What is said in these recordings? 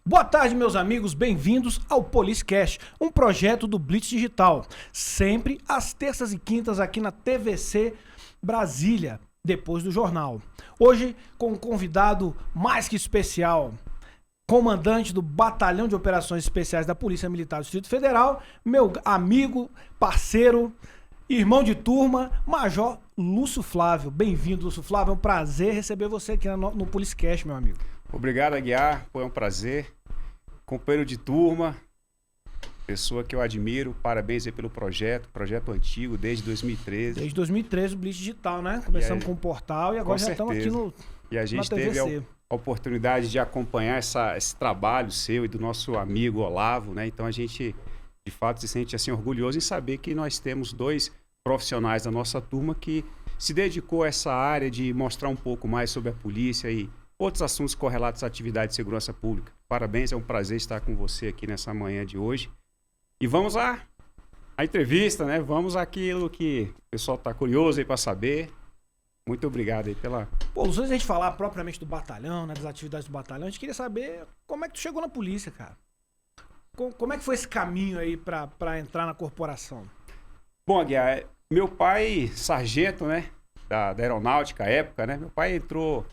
Boa tarde, meus amigos, bem-vindos ao PoliceCast, um projeto do Blitz Digital, sempre às terças e quintas aqui na TVC Brasília, depois do jornal. Hoje com um convidado mais que especial, comandante do Batalhão de Operações Especiais da Polícia Militar do Distrito Federal, meu amigo, parceiro, irmão de turma, Major Lúcio Flávio. Bem-vindo, Lúcio Flávio, é um prazer receber você aqui no PoliceCast, meu amigo. Obrigado, Aguiar, foi um prazer. Companheiro de turma, pessoa que eu admiro, parabéns aí pelo projeto antigo, desde 2013. Desde 2013 o Blitz Digital, né? Começamos com o portal e agora já estamos aqui no E a gente teve a oportunidade de acompanhar esse trabalho seu e do nosso amigo Olavo, né? Então a gente, de fato, se sente assim orgulhoso em saber que nós temos dois profissionais da nossa turma que se dedicou a essa área de mostrar um pouco mais sobre a polícia e outros assuntos correlatos à atividade de segurança pública. Parabéns, é um prazer estar com você aqui nessa manhã de hoje. E vamos à entrevista, né? Vamos àquilo que o pessoal está curioso aí para saber. Muito obrigado aí pela... Pô, antes de a gente falar propriamente do batalhão, né, das atividades do batalhão, a gente queria saber como é que tu chegou na polícia, cara. Como é que foi esse caminho aí para entrar na corporação? Bom, Aguiar, meu pai, sargento, né, da aeronáutica, à época, né? Meu pai entrou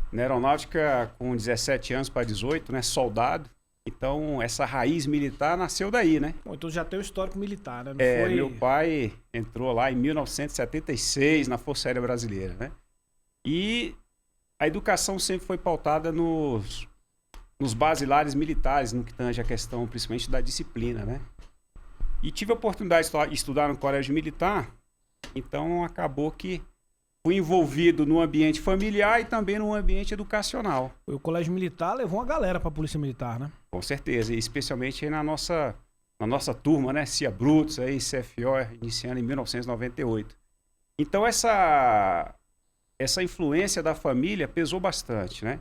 na aeronáutica com 17 anos para 18, né? Soldado. Então, essa raiz militar nasceu daí, né? Bom, então já tem o histórico militar, né? Meu pai entrou lá em 1976 na Força Aérea Brasileira, né? E a educação sempre foi pautada nos basilares militares, no que tange a questão principalmente da disciplina, né? E tive a oportunidade de estudar no colégio militar, então acabou que fui envolvido no ambiente familiar e também no ambiente educacional. O colégio militar levou uma galera para a polícia militar, né? Com certeza, e especialmente aí na nossa turma, né? CIA Brutos, aí, CFO, iniciando em 1998. Então essa influência da família pesou bastante, né?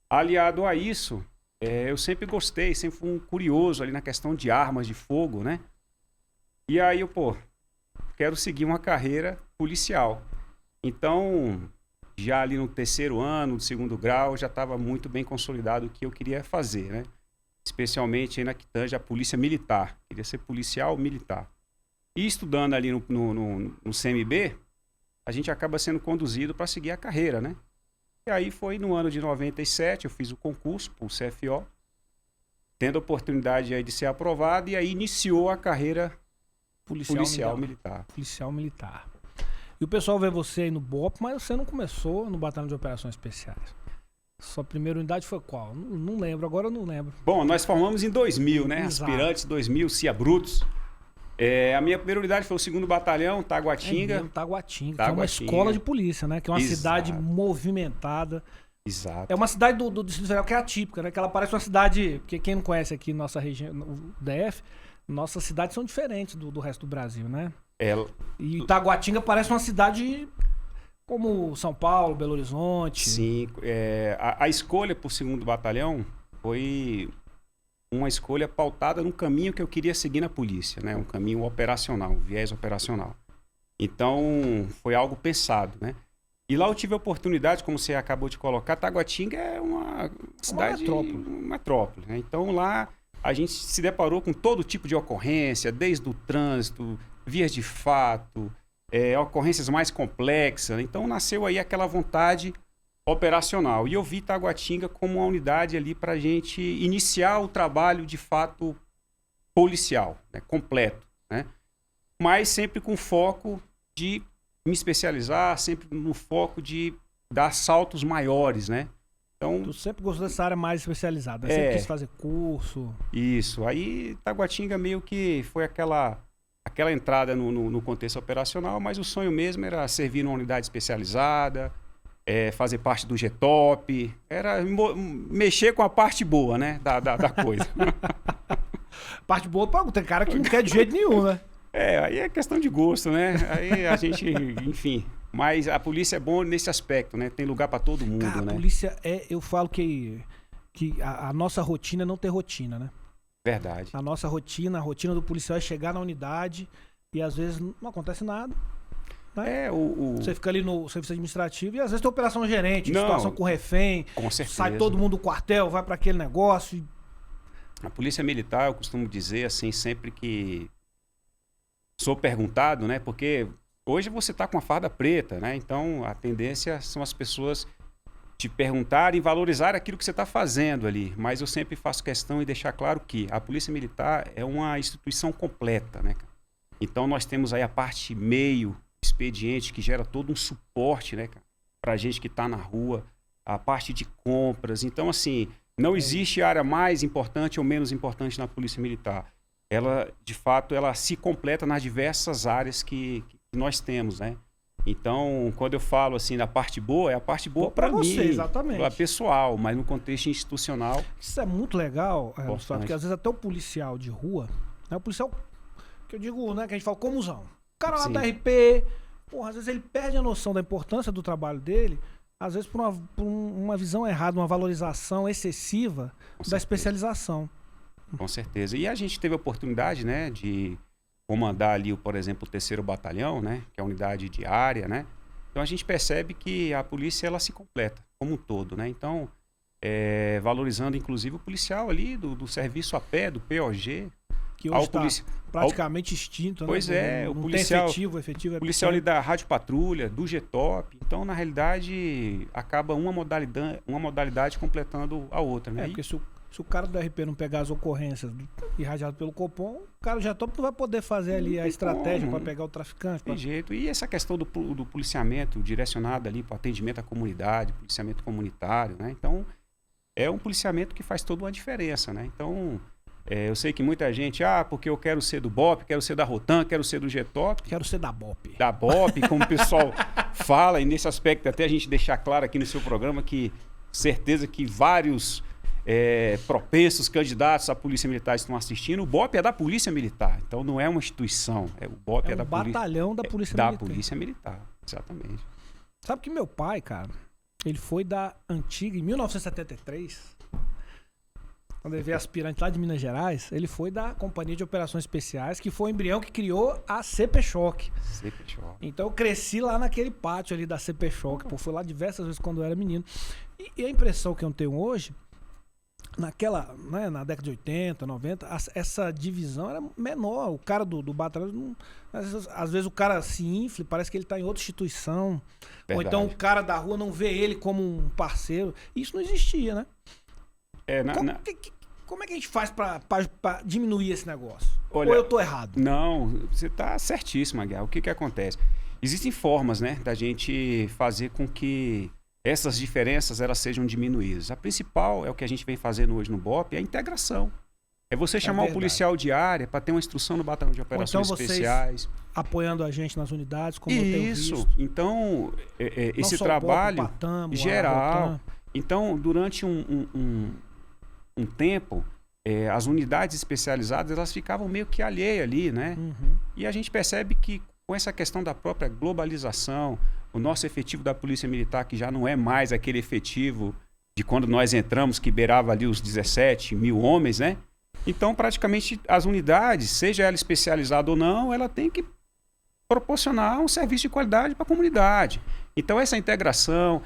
Aliado a isso, eu sempre gostei, sempre fui um curioso ali na questão de armas de fogo, né? E aí eu, quero seguir uma carreira policial. Então, já ali no terceiro ano, no segundo grau, já estava muito bem consolidado o que eu queria fazer, né? Especialmente aí na que tange a polícia militar. Queria ser policial militar. E estudando ali no CMB, a gente acaba sendo conduzido para seguir a carreira, né? E aí foi no ano de 97, eu fiz o concurso para o CFO, tendo a oportunidade aí de ser aprovado, e aí iniciou a carreira policial militar. Policial militar. E o pessoal vê você aí no BOP, mas você não começou no Batalhão de Operações Especiais. Sua primeira unidade foi qual? Não lembro, agora eu não lembro. Bom, nós formamos em 2000, né? Exato. Aspirantes 2000, CIA Brutos. A minha primeira unidade foi o 2º Batalhão, Taguatinga. Taguatinga, que é uma escola de polícia, né? Que é uma cidade movimentada. Exato. É uma cidade do Distrito Federal que é atípica, né? Que ela parece uma cidade... Porque quem não conhece aqui nossa região, o DF, nossas cidades são diferentes do resto do Brasil, né? E Taguatinga parece uma cidade como São Paulo, Belo Horizonte. Sim, a escolha por 2º Batalhão foi uma escolha pautada num caminho que eu queria seguir na polícia, né? Um caminho operacional, um viés operacional. Então, foi algo pensado, né? E lá eu tive a oportunidade, como você acabou de colocar, Taguatinga é uma cidade... Uma metrópole, né? Então, lá a gente se deparou com todo tipo de ocorrência, desde o trânsito, vias de fato, ocorrências mais complexas. Então, nasceu aí aquela vontade operacional. E eu vi Taguatinga como uma unidade ali para a gente iniciar o trabalho, de fato, policial, né? Completo, né? Mas sempre com foco de me especializar, sempre no foco de dar saltos maiores, né? Então, tu sempre gostou dessa área mais especializada, né? Sempre quis fazer curso. Isso. Aí Taguatinga meio que foi aquela entrada no contexto operacional, mas o sonho mesmo era servir numa unidade especializada, fazer parte do GTOP, era mexer com a parte boa, né, da coisa. Parte boa, tem cara que não quer de jeito nenhum, né? Aí é questão de gosto, né? Aí a gente, enfim... Mas a polícia é bom nesse aspecto, né? Tem lugar para todo mundo, cara, né? A polícia eu falo que a nossa rotina é não ter rotina, né? Verdade. A nossa rotina, a rotina do policial é chegar na unidade e às vezes não acontece nada. Né? Você fica ali no serviço administrativo e às vezes tem operação gerente, situação com refém. Com certeza. Sai todo mundo do quartel, vai para aquele negócio. A polícia militar, eu costumo dizer assim, sempre que sou perguntado, né? Porque hoje você está com a farda preta, né? Então a tendência são as pessoas te perguntarem e valorizar aquilo que você está fazendo ali. Mas eu sempre faço questão de deixar claro que a polícia militar é uma instituição completa, né? Então nós temos aí a parte meio expediente que gera todo um suporte, né, para a gente que está na rua, a parte de compras. Então, assim, não existe área mais importante ou menos importante na polícia militar. Ela, de fato, ela se completa nas diversas áreas que nós temos, né? Então, quando eu falo assim da parte boa, é a parte boa para mim, exatamente. Pra pessoal, mas no contexto institucional. Isso é muito legal, Gustavo, porque às vezes até o policial de rua, né, o policial que eu digo, né, que a gente fala comusão. O cara lá da RP, porra, às vezes ele perde a noção da importância do trabalho dele, às vezes por uma visão errada, uma valorização excessiva da especialização. Com certeza. E a gente teve a oportunidade, né, de comandar ali, por exemplo, o 3º Batalhão, né, que é a unidade diária, né? Então a gente percebe que a polícia ela se completa como um todo, né? Então, valorizando inclusive o policial ali do serviço a pé, do POG, que hoje está praticamente extinto, né? Pois é, o policial, efetivo é policial ali da Rádio Patrulha, do GTOP. Então, na realidade, acaba uma modalidade completando a outra, né? Porque se o cara do RP não pegar as ocorrências irradiadas pelo Copom, o cara do GTOP não vai poder fazer ali a estratégia para pegar o traficante. Tem jeito. E essa questão do policiamento direcionado ali para o atendimento à comunidade, policiamento comunitário, né? Então, é um policiamento que faz toda uma diferença, né? Então, eu sei que muita gente, porque eu quero ser do BOP, quero ser da Rotan, quero ser do GTOP. Quero ser da BOP. Da BOP, como o pessoal fala, e nesse aspecto até a gente deixar claro aqui no seu programa que certeza que vários propensos candidatos à Polícia Militar estão assistindo. O BOP é da Polícia Militar, então não é uma instituição. O BOP é da batalhão da Polícia Militar. Da Polícia Militar, exatamente. Sabe que meu pai, cara, ele foi da antiga, em 1973... Quando ele veio aspirante lá de Minas Gerais, ele foi da Companhia de Operações Especiais, que foi o embrião que criou a CP-Choque. Então eu cresci lá naquele pátio ali da CP-Choque, fui lá diversas vezes quando eu era menino. E a impressão que eu tenho hoje, naquela, né, na década de 80, 90, essa divisão era menor. O cara do batalhão, às vezes o cara se infla, parece que ele está em outra instituição. Verdade. Ou então o cara da rua não vê ele como um parceiro. Isso não existia, né? Como é que a gente faz para diminuir esse negócio? Olha, ou eu tô errado? Não, você tá certíssimo, Aguiar. O que acontece? Existem formas, né, da gente fazer com que essas diferenças elas sejam diminuídas. A principal é o que a gente vem fazendo hoje no BOP, é a integração. É você chamar o policial de área para ter uma instrução no batalhão de operações especiais. Apoiando a gente nas unidades, como eu tenho visto. Isso. Então, esse trabalho Patamo, geral. Então, durante um tempo, as unidades especializadas elas ficavam meio que alheias ali, né? Uhum. E a gente percebe que com essa questão da própria globalização, o nosso efetivo da Polícia Militar, que já não é mais aquele efetivo de quando nós entramos, que beirava ali os 17 mil homens, né? Então, praticamente, as unidades, seja ela especializada ou não, ela tem que proporcionar um serviço de qualidade para a comunidade. Então, essa integração,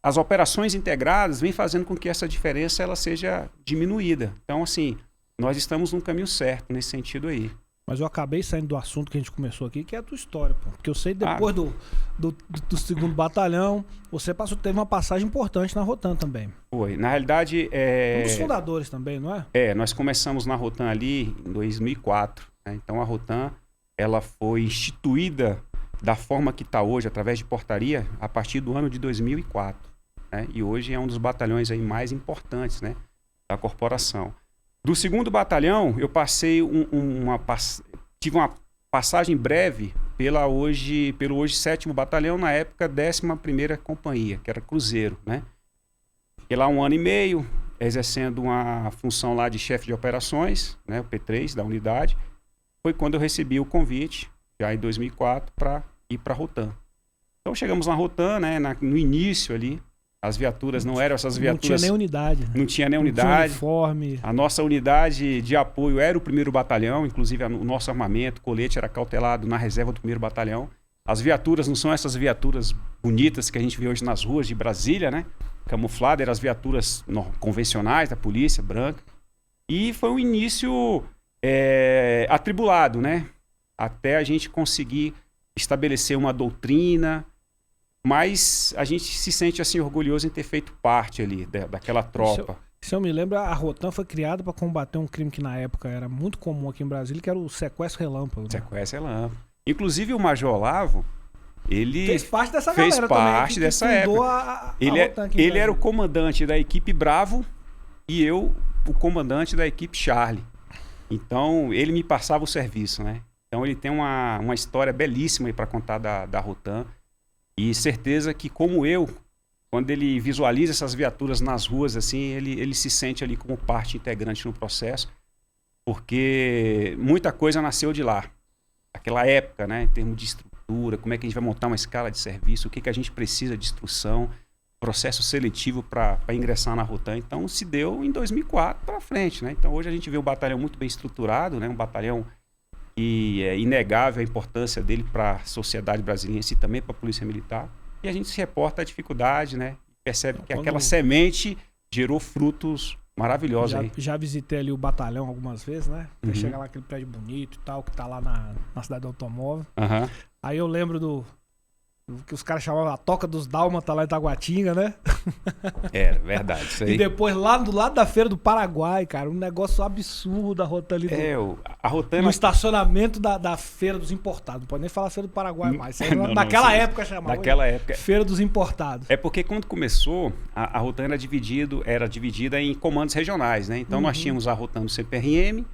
as operações integradas vêm fazendo com que essa diferença ela seja diminuída. Então, assim, nós estamos no caminho certo nesse sentido aí. Mas eu acabei saindo do assunto que a gente começou aqui, que é a tua história, pô. Porque eu sei depois do 2º Batalhão, você teve uma passagem importante na Rotan também. Foi. Na realidade... Um dos fundadores também, não é? Nós começamos na Rotan ali em 2004. Né? Então, a Rotan, ela foi instituída da forma que está hoje, através de portaria, a partir do ano de 2004. Né? E hoje é um dos batalhões aí mais importantes, né, da corporação. Do 2º Batalhão, eu passei tive uma passagem breve pelo hoje 7º Batalhão, na época 11ª Companhia, que era Cruzeiro, né? Fiquei lá 1 ano e meio, exercendo uma função lá de chefe de operações, né, o P3 da unidade. Foi quando eu recebi o convite, já em 2004, para ir para a Rotan. Então chegamos na Rotan, né, no início ali. As viaturas não eram essas viaturas... Não tinha nem unidade. Né? Não tinha nem unidade. Não tinha uniforme. A nossa unidade de apoio era o 1º Batalhão, inclusive o nosso armamento, colete era cautelado na reserva do 1º Batalhão. As viaturas não são essas viaturas bonitas que a gente vê hoje nas ruas de Brasília, né? camuflada, eram as viaturas convencionais da polícia, branca. E foi um início atribulado, né? Até a gente conseguir estabelecer uma doutrina, mas a gente se sente assim orgulhoso em ter feito parte ali daquela tropa. Se eu me lembro, a Rotan foi criada para combater um crime que na época era muito comum aqui em Brasília, que era o sequestro relâmpago. Né? Sequestro relâmpago. Inclusive o Major Olavo, ele fez parte dessa fez galera parte também, dessa época. Ele era o comandante da equipe Bravo e eu o comandante da equipe Charlie. Então ele me passava o serviço, né? Então ele tem uma história belíssima para contar da Rotan e certeza que como eu, quando ele visualiza essas viaturas nas ruas assim, ele se sente ali como parte integrante no processo, porque muita coisa nasceu de lá. Aquela época, né, em termos de estrutura, como é que a gente vai montar uma escala de serviço, o que a gente precisa de instrução, processo seletivo para ingressar na Rotan. Então, se deu em 2004 para frente, né? Então, hoje a gente vê um batalhão muito bem estruturado, né? Um batalhão que é inegável a importância dele para a sociedade brasileira e também para a Polícia Militar. E a gente se reporta a dificuldade, né? Percebe que aquela semente gerou frutos maravilhosos aí. Já visitei ali o batalhão algumas vezes, né? Uhum. Chegar lá aquele prédio bonito e tal, que tá lá na cidade do automóvel. Uhum. Aí eu lembro do que os caras chamavam a Toca dos Dálmata lá em Taguatinga, né? É, verdade, isso aí. E depois lá do lado da Feira do Paraguai, cara, um negócio absurdo a Rotan ali. A Rotan... No estacionamento da Feira dos Importados. Não pode nem falar Feira do Paraguai mais. Naquela época chamava. Naquela época. Feira dos Importados. É porque quando começou, a Rotan era dividida em comandos regionais, né? Então nós tínhamos a Rotan do CPRM,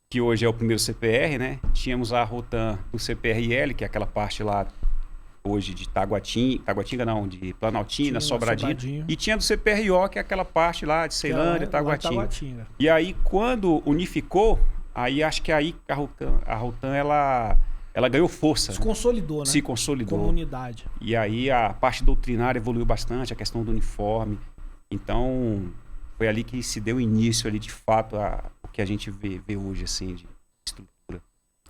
que hoje é o primeiro CPR, né? Tínhamos a Rotan do CPRL, que é aquela parte lá hoje de Taguatinga não, de Planaltina, Sobradinho. E tinha do CPRO, que é aquela parte lá de Ceilândia, Taguatinga. E aí, quando unificou, aí acho que aí a Rotan ela ganhou força. Se consolidou, né? Se consolidou. Como unidade. E aí a parte doutrinária evoluiu bastante, a questão do uniforme. Então, foi ali que se deu início ali, de fato, o que a gente vê hoje, assim, de estrutura.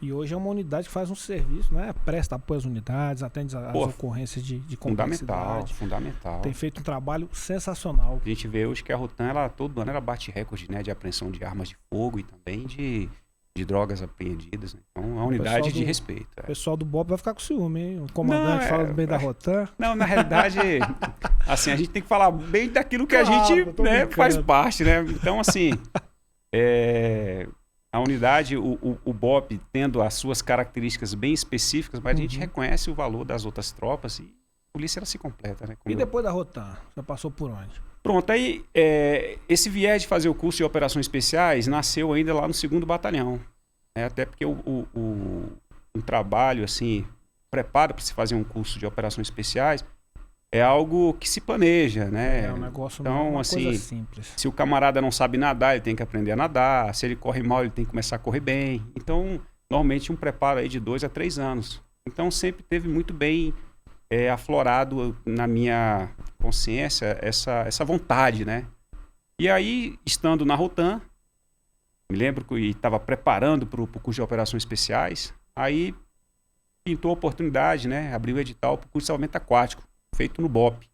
E hoje é uma unidade que faz um serviço, né? Presta apoio às unidades, atende às ocorrências de complexidade. Fundamental. Tem feito um trabalho sensacional. A gente vê hoje que a Rotan, todo ano, ela bate recorde, né? De apreensão de armas de fogo e também de drogas apreendidas. Né? Então, é uma unidade de respeito. O pessoal do BOP vai ficar com ciúme, hein? O comandante fala bem da Rotan. Não, na realidade, assim, a gente tem que falar bem daquilo que a gente faz parte, né? Então, assim, a unidade, o BOP tendo as suas características bem específicas, mas a gente reconhece o valor das outras tropas e a polícia ela se completa, né? E depois da Rotan, você passou por onde? Pronto, aí esse viés de fazer o curso de operações especiais nasceu ainda lá no 2º Batalhão. Até porque um trabalho, assim, preparo para se fazer um curso de operações especiais é algo que se planeja, né? É um negócio, então, não é uma assim, coisa simples. Se o camarada não sabe nadar, ele tem que aprender a nadar. Se ele corre mal, ele tem que começar a correr bem. Então, normalmente um preparo aí de 2 a 3 anos. Então, sempre teve muito bem aflorado na minha consciência essa vontade, né? E aí, estando na Rotan, me lembro que estava preparando para o curso de operações especiais, aí pintou a oportunidade, né? Abriu o edital para o curso de salvamento aquático, feito no BOP.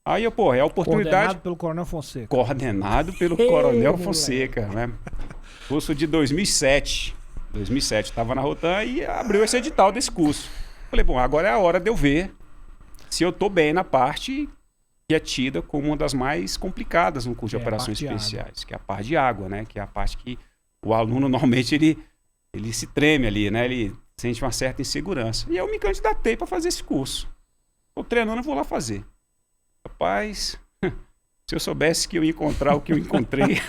Aí, é a oportunidade... Coordenado pelo Coronel Fonseca. Coordenado pelo Coronel Fonseca, né? Curso de 2007. 2007, estava na Rotan e abriu esse edital desse curso. Falei, bom, agora é a hora de eu ver se eu estou bem na parte que é tida como uma das mais complicadas no curso de operações especiais, que é a parte de água, né? Que é a parte que o aluno normalmente ele se treme ali, né? Ele sente uma certa insegurança. E eu me candidatei para fazer esse curso. Estou treinando, eu vou lá fazer. Rapaz, se eu soubesse que eu ia encontrar o que eu encontrei...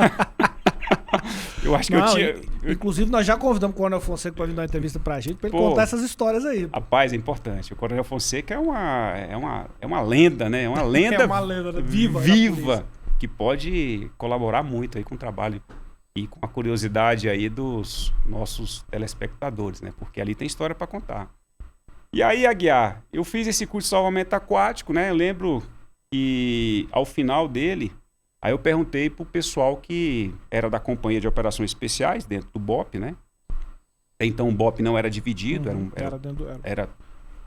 Eu acho que eu tinha... Inclusive, nós já convidamos o Coronel Fonseca para vir dar uma entrevista pra gente, para ele contar essas histórias aí. Rapaz, é importante. O Coronel Fonseca é uma lenda, né? É uma lenda, é uma lenda viva que pode colaborar muito aí com o trabalho e com a curiosidade aí dos nossos telespectadores, né? Porque ali tem história para contar. E aí, Aguiar, eu fiz esse curso de salvamento aquático, né? Eu lembro que ao final dele... Aí eu perguntei pro pessoal que era da Companhia de Operações Especiais, dentro do BOP, né? Então o BOP não era dividido, era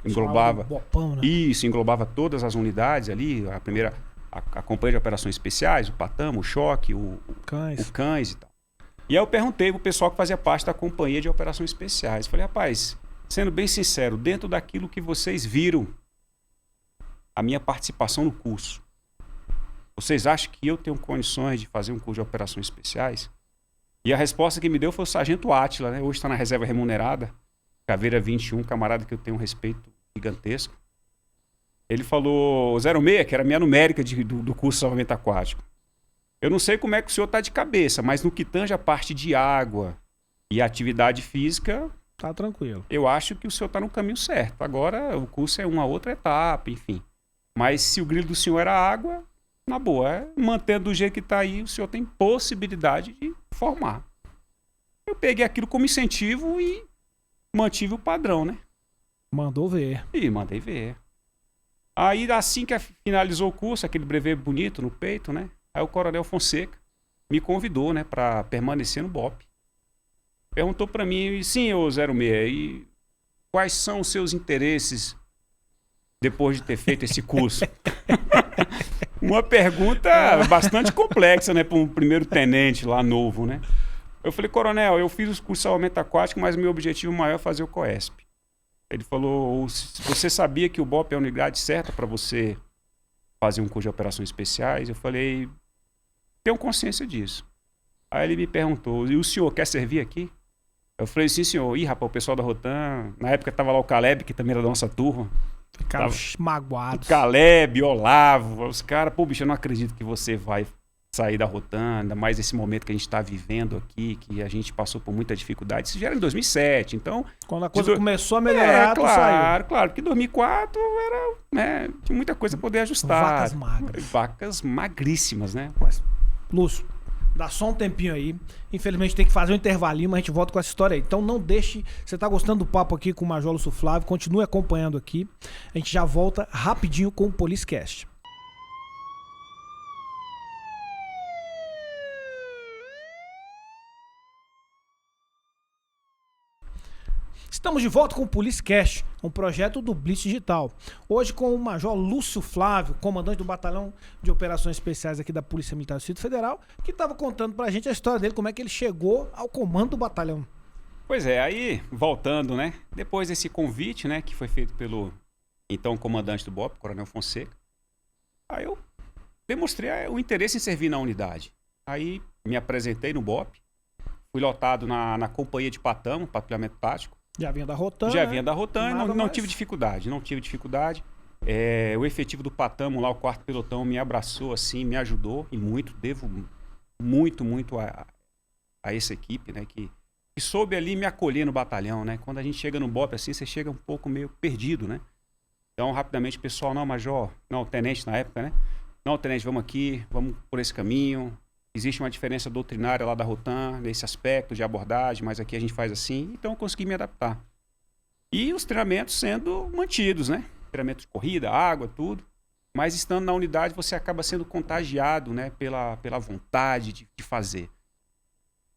englobava Bopão, né? isso, englobava todas as unidades ali, a primeira, a Companhia de Operações Especiais, o PATAM, o Choque, o Cães e tal. E aí eu perguntei pro pessoal que fazia parte da Companhia de Operações Especiais. Falei, rapaz, sendo bem sincero, dentro daquilo que vocês viram, a minha participação no curso, vocês acham que eu tenho condições de fazer um curso de Operações Especiais? E a resposta que me deu foi o Sargento Átila, né? Hoje está na reserva remunerada, Caveira 21, camarada que eu tenho um respeito gigantesco. Ele falou, 06, que era a minha numérica do curso de salvamento aquático. Eu não sei como é que o senhor está de cabeça, mas no que tange a parte de água e atividade física, tá tranquilo. Eu acho que o senhor está no caminho certo. Agora o curso é uma outra etapa, enfim. Mas se o grilo do senhor era água, na boa, mantendo do jeito que está aí, o senhor tem possibilidade de formar. Eu peguei aquilo como incentivo e mantive o padrão, né? Mandou ver. E mandei ver. Aí, assim que finalizou o curso, aquele brevet bonito no peito, né? Aí o Coronel Fonseca me convidou, né, para permanecer no BOP. Perguntou para mim, sim, ô 06, e quais são os seus interesses depois de ter feito esse curso? Uma pergunta bastante complexa, né, para um primeiro tenente lá novo, né? Eu falei, coronel, eu fiz o curso de salvamento aquático, mas meu objetivo maior é fazer o COESP. Ele falou, você sabia que o BOP é a unidade certa para você fazer um curso de operações especiais? Eu falei, tenho consciência disso. Aí ele me perguntou, e o senhor quer servir aqui? Eu falei, sim, senhor. Ih, rapaz, o pessoal da Rotan, na época tava lá o Caleb, que também era da nossa turma. Ficaram magoados. O Caleb, Olavo, os caras, pô, bicho, eu não acredito que você vai sair da Rotan, ainda mais nesse momento que a gente está vivendo aqui, que a gente passou por muita dificuldade. Isso já era em 2007, então... Quando a coisa começou a melhorar, tu saiu. Claro, porque 2004 era, né, tinha muita coisa a poder ajustar. Vacas magras. Vacas magríssimas, né? Mas, Lúcio, dá só um tempinho aí. Infelizmente tem que fazer um intervalinho, mas a gente volta com essa história aí. Então não deixe... Você tá gostando do papo aqui com o Major Lúcio Flávio, continue acompanhando aqui. A gente já volta rapidinho com o PoliciCast. Estamos de volta com o PoliciCast, um projeto do Blitz Digital. Hoje com o Major Lúcio Flávio, comandante do Batalhão de Operações Especiais aqui da Polícia Militar do Distrito Federal, que estava contando pra gente a história dele, como é que ele chegou ao comando do batalhão. Pois é, aí voltando, né? Depois desse convite, né, que foi feito pelo então comandante do BOP, Coronel Fonseca, aí eu demonstrei o interesse em servir na unidade. Aí me apresentei no BOP, fui lotado na companhia de Patamo, patrulhamento tático. Já vinha da Rotan. Já vinha da Rotan, não tive dificuldade, o efetivo do Patamo lá, o 4º pelotão, me abraçou assim, me ajudou e muito, devo muito a essa equipe, né, que soube ali me acolher no batalhão, né? Quando a gente chega no BOP assim, você chega um pouco meio perdido, né? Então, rapidamente, o pessoal, não, major, não, tenente na época, né? Não, tenente, vamos aqui, vamos por esse caminho. Existe uma diferença doutrinária lá da Rotan, nesse aspecto de abordagem, mas aqui a gente faz assim. Então, eu consegui me adaptar. E os treinamentos sendo mantidos, né? Treinamento de corrida, água, tudo. Mas estando na unidade, você acaba sendo contagiado, né? Pela vontade de fazer.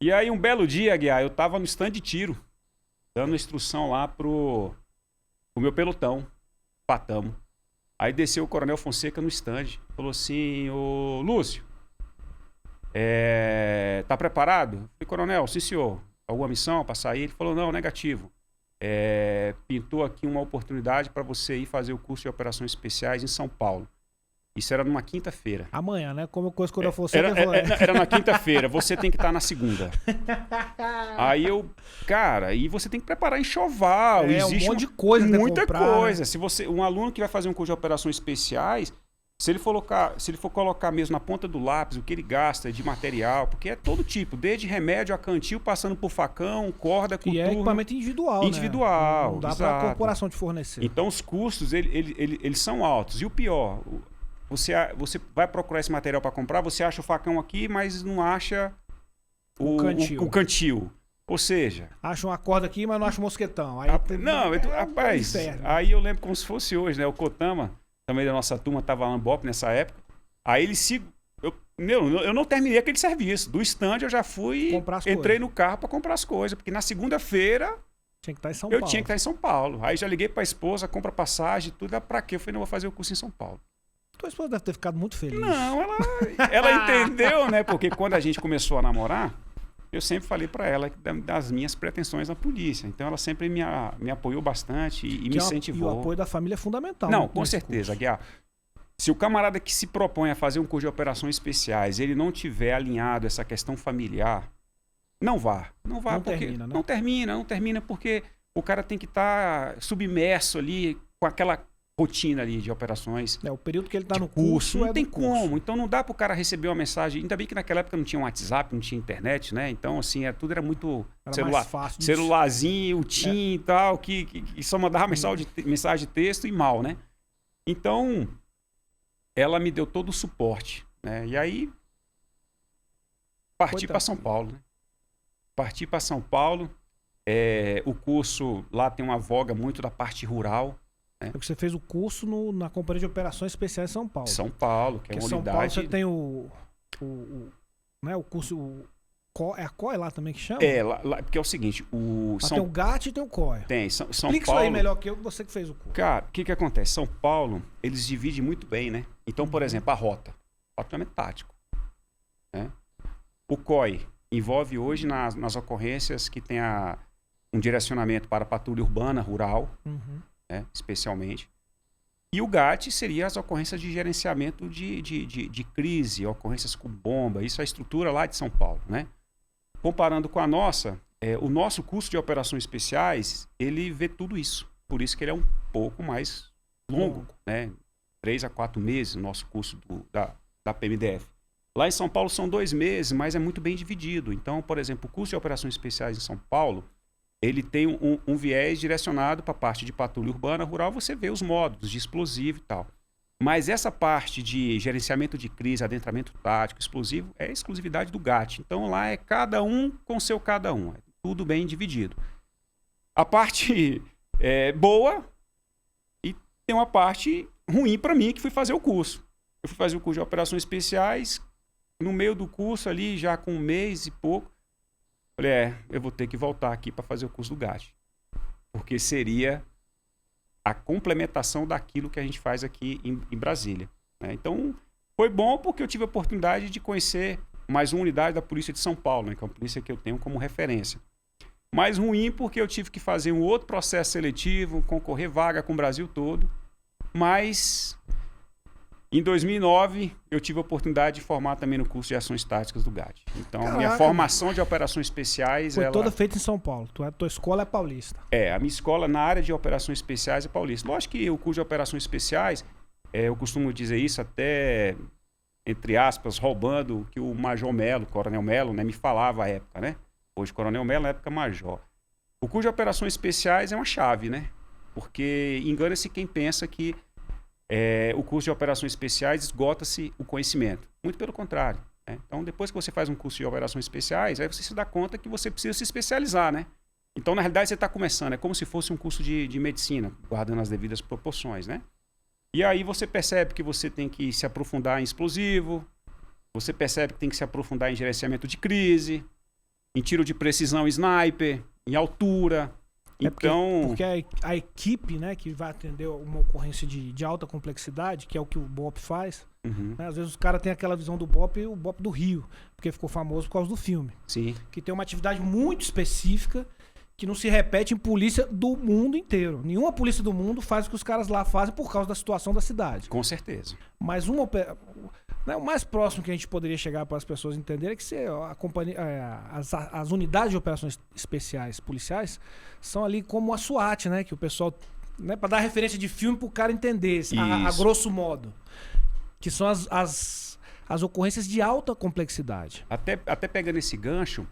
E aí, um belo dia, Aguiar, eu estava no stand de tiro, dando instrução lá pro meu pelotão, Patamo. Aí desceu o Coronel Fonseca no stand, falou assim, ô Lúcio, tá preparado? Eu falei, coronel, sim senhor, alguma missão para sair? Ele falou, não, negativo. Pintou aqui uma oportunidade para você ir fazer o curso de operações especiais em São Paulo. Isso era numa quinta-feira. Amanhã, né? Como coisa quando eu fosse... Era na quinta-feira, você tem que estar na segunda. Aí eu... Cara, e você tem que preparar enxoval. Existe um monte de coisa. Muita coisa. Né? Se um aluno que vai fazer um curso de operações especiais, se ele for colocar mesmo na ponta do lápis o que ele gasta de material, porque é todo tipo, desde remédio a cantil, passando por facão, corda, coturno. E é equipamento individual, né? Não dá para a corporação te fornecer. Então os custos, eles são altos. E o pior... Você vai procurar esse material para comprar, você acha o facão aqui, mas não acha o cantil. Ou seja... Acha uma corda aqui, mas não acha o mosquetão. Aí rapaz, aí eu lembro como se fosse hoje, né? O Kotama, também da nossa turma, estava lá no BOP nessa época. Aí ele eu não terminei aquele serviço. Do stand eu já fui, entrei no carro para comprar as coisas. Porque na segunda-feira Tinha que estar em São Eu Paulo. tinha que estar em São Paulo. Aí já liguei para a esposa, compra passagem, tudo. Pra quê? Eu falei, não, vou fazer o curso em São Paulo. Tua esposa deve ter ficado muito feliz. Não, ela entendeu, né? Porque quando a gente começou a namorar, eu sempre falei para ela das minhas pretensões na polícia. Então ela sempre me apoiou bastante e me incentivou. E o apoio da família é fundamental. Não, com certeza, Guiar. Se o camarada que se propõe a fazer um curso de operações especiais, ele não tiver alinhado essa questão familiar, não vá. Não vá, porque termina, né? não termina porque o cara tem que estar submerso ali com aquela rotina ali de operações. O período que ele está no curso, curso não tem como. Então não dá para o cara receber uma mensagem. Ainda bem que naquela época não tinha WhatsApp, não tinha internet, né? Então, assim, tudo era muito mais fácil. Celularzinho, o TIM e tal, que só mandava mensagem de texto e mal, né? Então, ela me deu todo o suporte, né? E aí, parti para São Paulo, né? Parti para São Paulo. O curso lá tem uma voga muito da parte rural. Porque você fez o curso na Companhia de Operações Especiais em São Paulo. São Paulo, que é uma São unidade... Paulo você tem o curso... É a COI lá também que chama? Porque é o seguinte... Tem o GAT e tem o COI. Tem, São Explica Paulo... isso aí melhor que eu, você que fez o curso. Cara, o que acontece? São Paulo, eles dividem muito bem, né? Então, por exemplo, a rota. Patrulhamento tático. Né? O COI envolve hoje nas ocorrências que tem um direcionamento para a patrulha urbana, rural, né? Especialmente. E o GAT seria as ocorrências de gerenciamento de crise, ocorrências com bomba. Isso é a estrutura lá de São Paulo, né? Comparando com a nossa, o nosso curso de operações especiais, ele vê tudo isso. Por isso que ele é um pouco mais longo, né? 3 a 4 meses o nosso curso da PMDF. Lá em São Paulo são 2 meses, mas é muito bem dividido. Então, por exemplo, o curso de operações especiais em São Paulo, ele tem um viés direcionado para a parte de patrulha urbana, rural, você vê os módulos de explosivo e tal. Mas essa parte de gerenciamento de crise, adentramento tático, explosivo, é exclusividade do GAT. Então lá é cada um com seu cada um. É tudo bem dividido. A parte boa e tem uma parte ruim para mim, que fui fazer o curso. Eu fui fazer o curso de operações especiais, no meio do curso ali, já com 1 mês e pouco, falei, eu vou ter que voltar aqui para fazer o curso do GAT. Porque seria a complementação daquilo que a gente faz aqui em Brasília, né? Então, foi bom porque eu tive a oportunidade de conhecer mais uma unidade da Polícia de São Paulo, né? Que é uma polícia que eu tenho como referência. Mais ruim porque eu tive que fazer um outro processo seletivo, concorrer vaga com o Brasil todo. Mas, em 2009, eu tive a oportunidade de formar também no curso de ações táticas do GAT. Então, a minha formação de operações especiais... Foi toda feita em São Paulo. Tua escola é paulista. A minha escola na área de operações especiais é paulista. Lógico que o curso de operações especiais, eu costumo dizer isso até, entre aspas, roubando o que o Major Melo, Coronel Melo, né, me falava à época, né? Hoje, Coronel Melo, na época, Major. O curso de operações especiais é uma chave, né? Porque engana-se quem pensa que o curso de operações especiais esgota-se o conhecimento. Muito pelo contrário, né? Então, depois que você faz um curso de operações especiais, aí você se dá conta que você precisa se especializar, né? Então, na realidade, você está começando. É como se fosse um curso de medicina, guardando as devidas proporções, né? E aí você percebe que você tem que se aprofundar em explosivo, você percebe que tem que se aprofundar em gerenciamento de crise, em tiro de precisão sniper, em altura... Porque a equipe, né, que vai atender uma ocorrência de alta complexidade, que é o que o BOP faz, né, às vezes os caras têm aquela visão do BOP, o BOP do Rio, porque ficou famoso por causa do filme. Sim. Que tem uma atividade muito específica que não se repete em polícia do mundo inteiro. Nenhuma polícia do mundo faz o que os caras lá fazem por causa da situação da cidade. Com certeza. Mas o mais próximo que a gente poderia chegar para as pessoas entenderem é que a companhia, as unidades de operações especiais policiais são ali como a SWAT, né? Que o pessoal, né, para dar referência de filme para o cara entender, a grosso modo. Que são as ocorrências de alta complexidade. Até pegando esse gancho,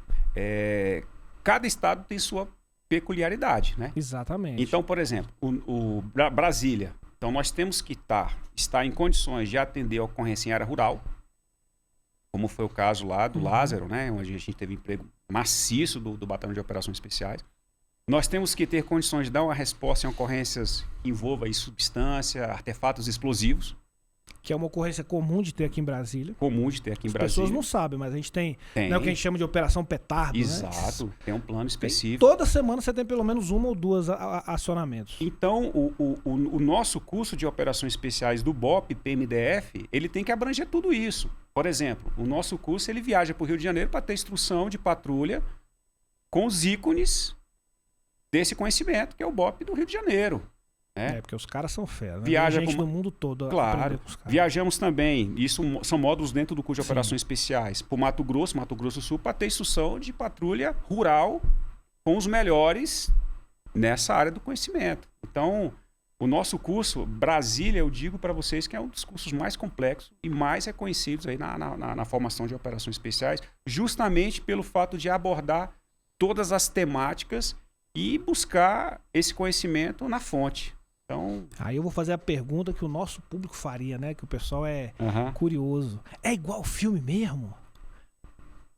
cada estado tem sua peculiaridade, né? Exatamente. Então, por exemplo, o Brasília. Então, nós temos que estar em condições de atender a ocorrência em área rural, como foi o caso lá do Lázaro, né? Onde a gente teve emprego maciço do Batalhão de Operações Especiais. Nós temos que ter condições de dar uma resposta em ocorrências que envolvam aí substância, artefatos explosivos. Que é uma ocorrência comum de ter aqui em Brasília. Comum de ter aqui em As Brasília. pessoas não sabem, mas a gente tem, Tem. né, o que a gente chama de Operação Petardo, Exato, né? tem um plano específico. Toda semana você tem pelo menos uma ou duas acionamentos. Então, o nosso curso de operações especiais do BOP, PMDF, ele tem que abranger tudo isso. Por exemplo, o nosso curso ele viaja para o Rio de Janeiro para ter instrução de patrulha com os ícones desse conhecimento, que é o BOP do Rio de Janeiro. Né? Porque os caras são fera, né? Viaja Tem gente com- no mundo todo a Claro. aprender com os caras. Viajamos também, isso são módulos dentro do curso de Sim. operações especiais, para o Mato Grosso do Sul, para ter instrução de patrulha rural com os melhores nessa área do conhecimento. Então, o nosso curso, Brasília, eu digo para vocês que é um dos cursos mais complexos e mais reconhecidos aí na formação de operações especiais, justamente pelo fato de abordar todas as temáticas e buscar esse conhecimento na fonte. Então, Aí eu vou fazer a pergunta que o nosso público faria, né? Que o pessoal é curioso. É igual filme mesmo?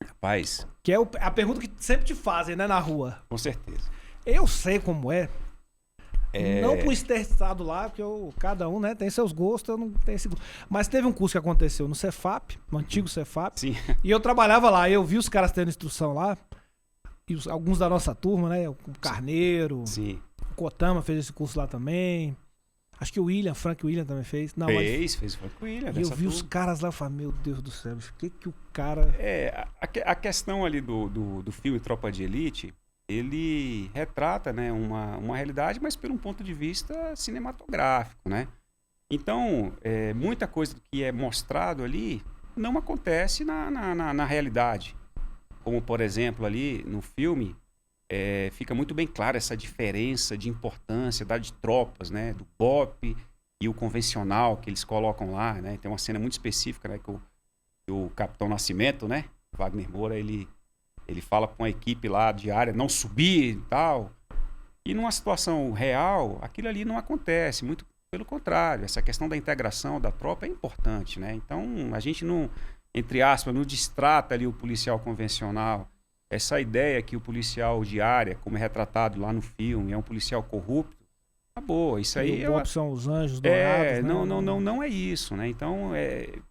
rapaz, Que é a pergunta que sempre te fazem, né? Na rua. com certeza. Eu sei como é. Não por ter estado lá, porque cada um, né, tem seus gostos, eu não tenho esse gosto. Mas teve um curso que aconteceu no Cefap, no antigo Cefap, Sim. e eu trabalhava lá, eu vi os caras tendo instrução lá, e alguns da nossa turma, né, o Carneiro, Sim. o Kotama fez esse curso lá também, acho que o Frank William também fez. Não, Fez com ele. mas eu vi os caras lá e falei, meu Deus do céu, bicho, o que o cara... A questão ali do filme Tropa de Elite, ele retrata, né, uma realidade, mas por um ponto de vista cinematográfico, né? Então, muita coisa que é mostrado ali não acontece na realidade. Como, por exemplo, ali no filme, fica muito bem clara essa diferença de importância de tropas, né? Do BOP e o convencional que eles colocam lá, né? Tem uma cena muito específica, né? Que o Capitão Nascimento, né? Wagner Moura, ele fala para uma equipe lá de área não subir e tal. E numa situação real, aquilo ali não acontece. Muito pelo contrário. Essa questão da integração da tropa é importante, né? Então, a gente não, entre aspas, não distrata ali o policial convencional. Essa ideia que o policial de área, como é retratado lá no filme, é um policial corrupto, acabou. Isso aí o BOP são os anjos dourados, né? não é isso, né? Então,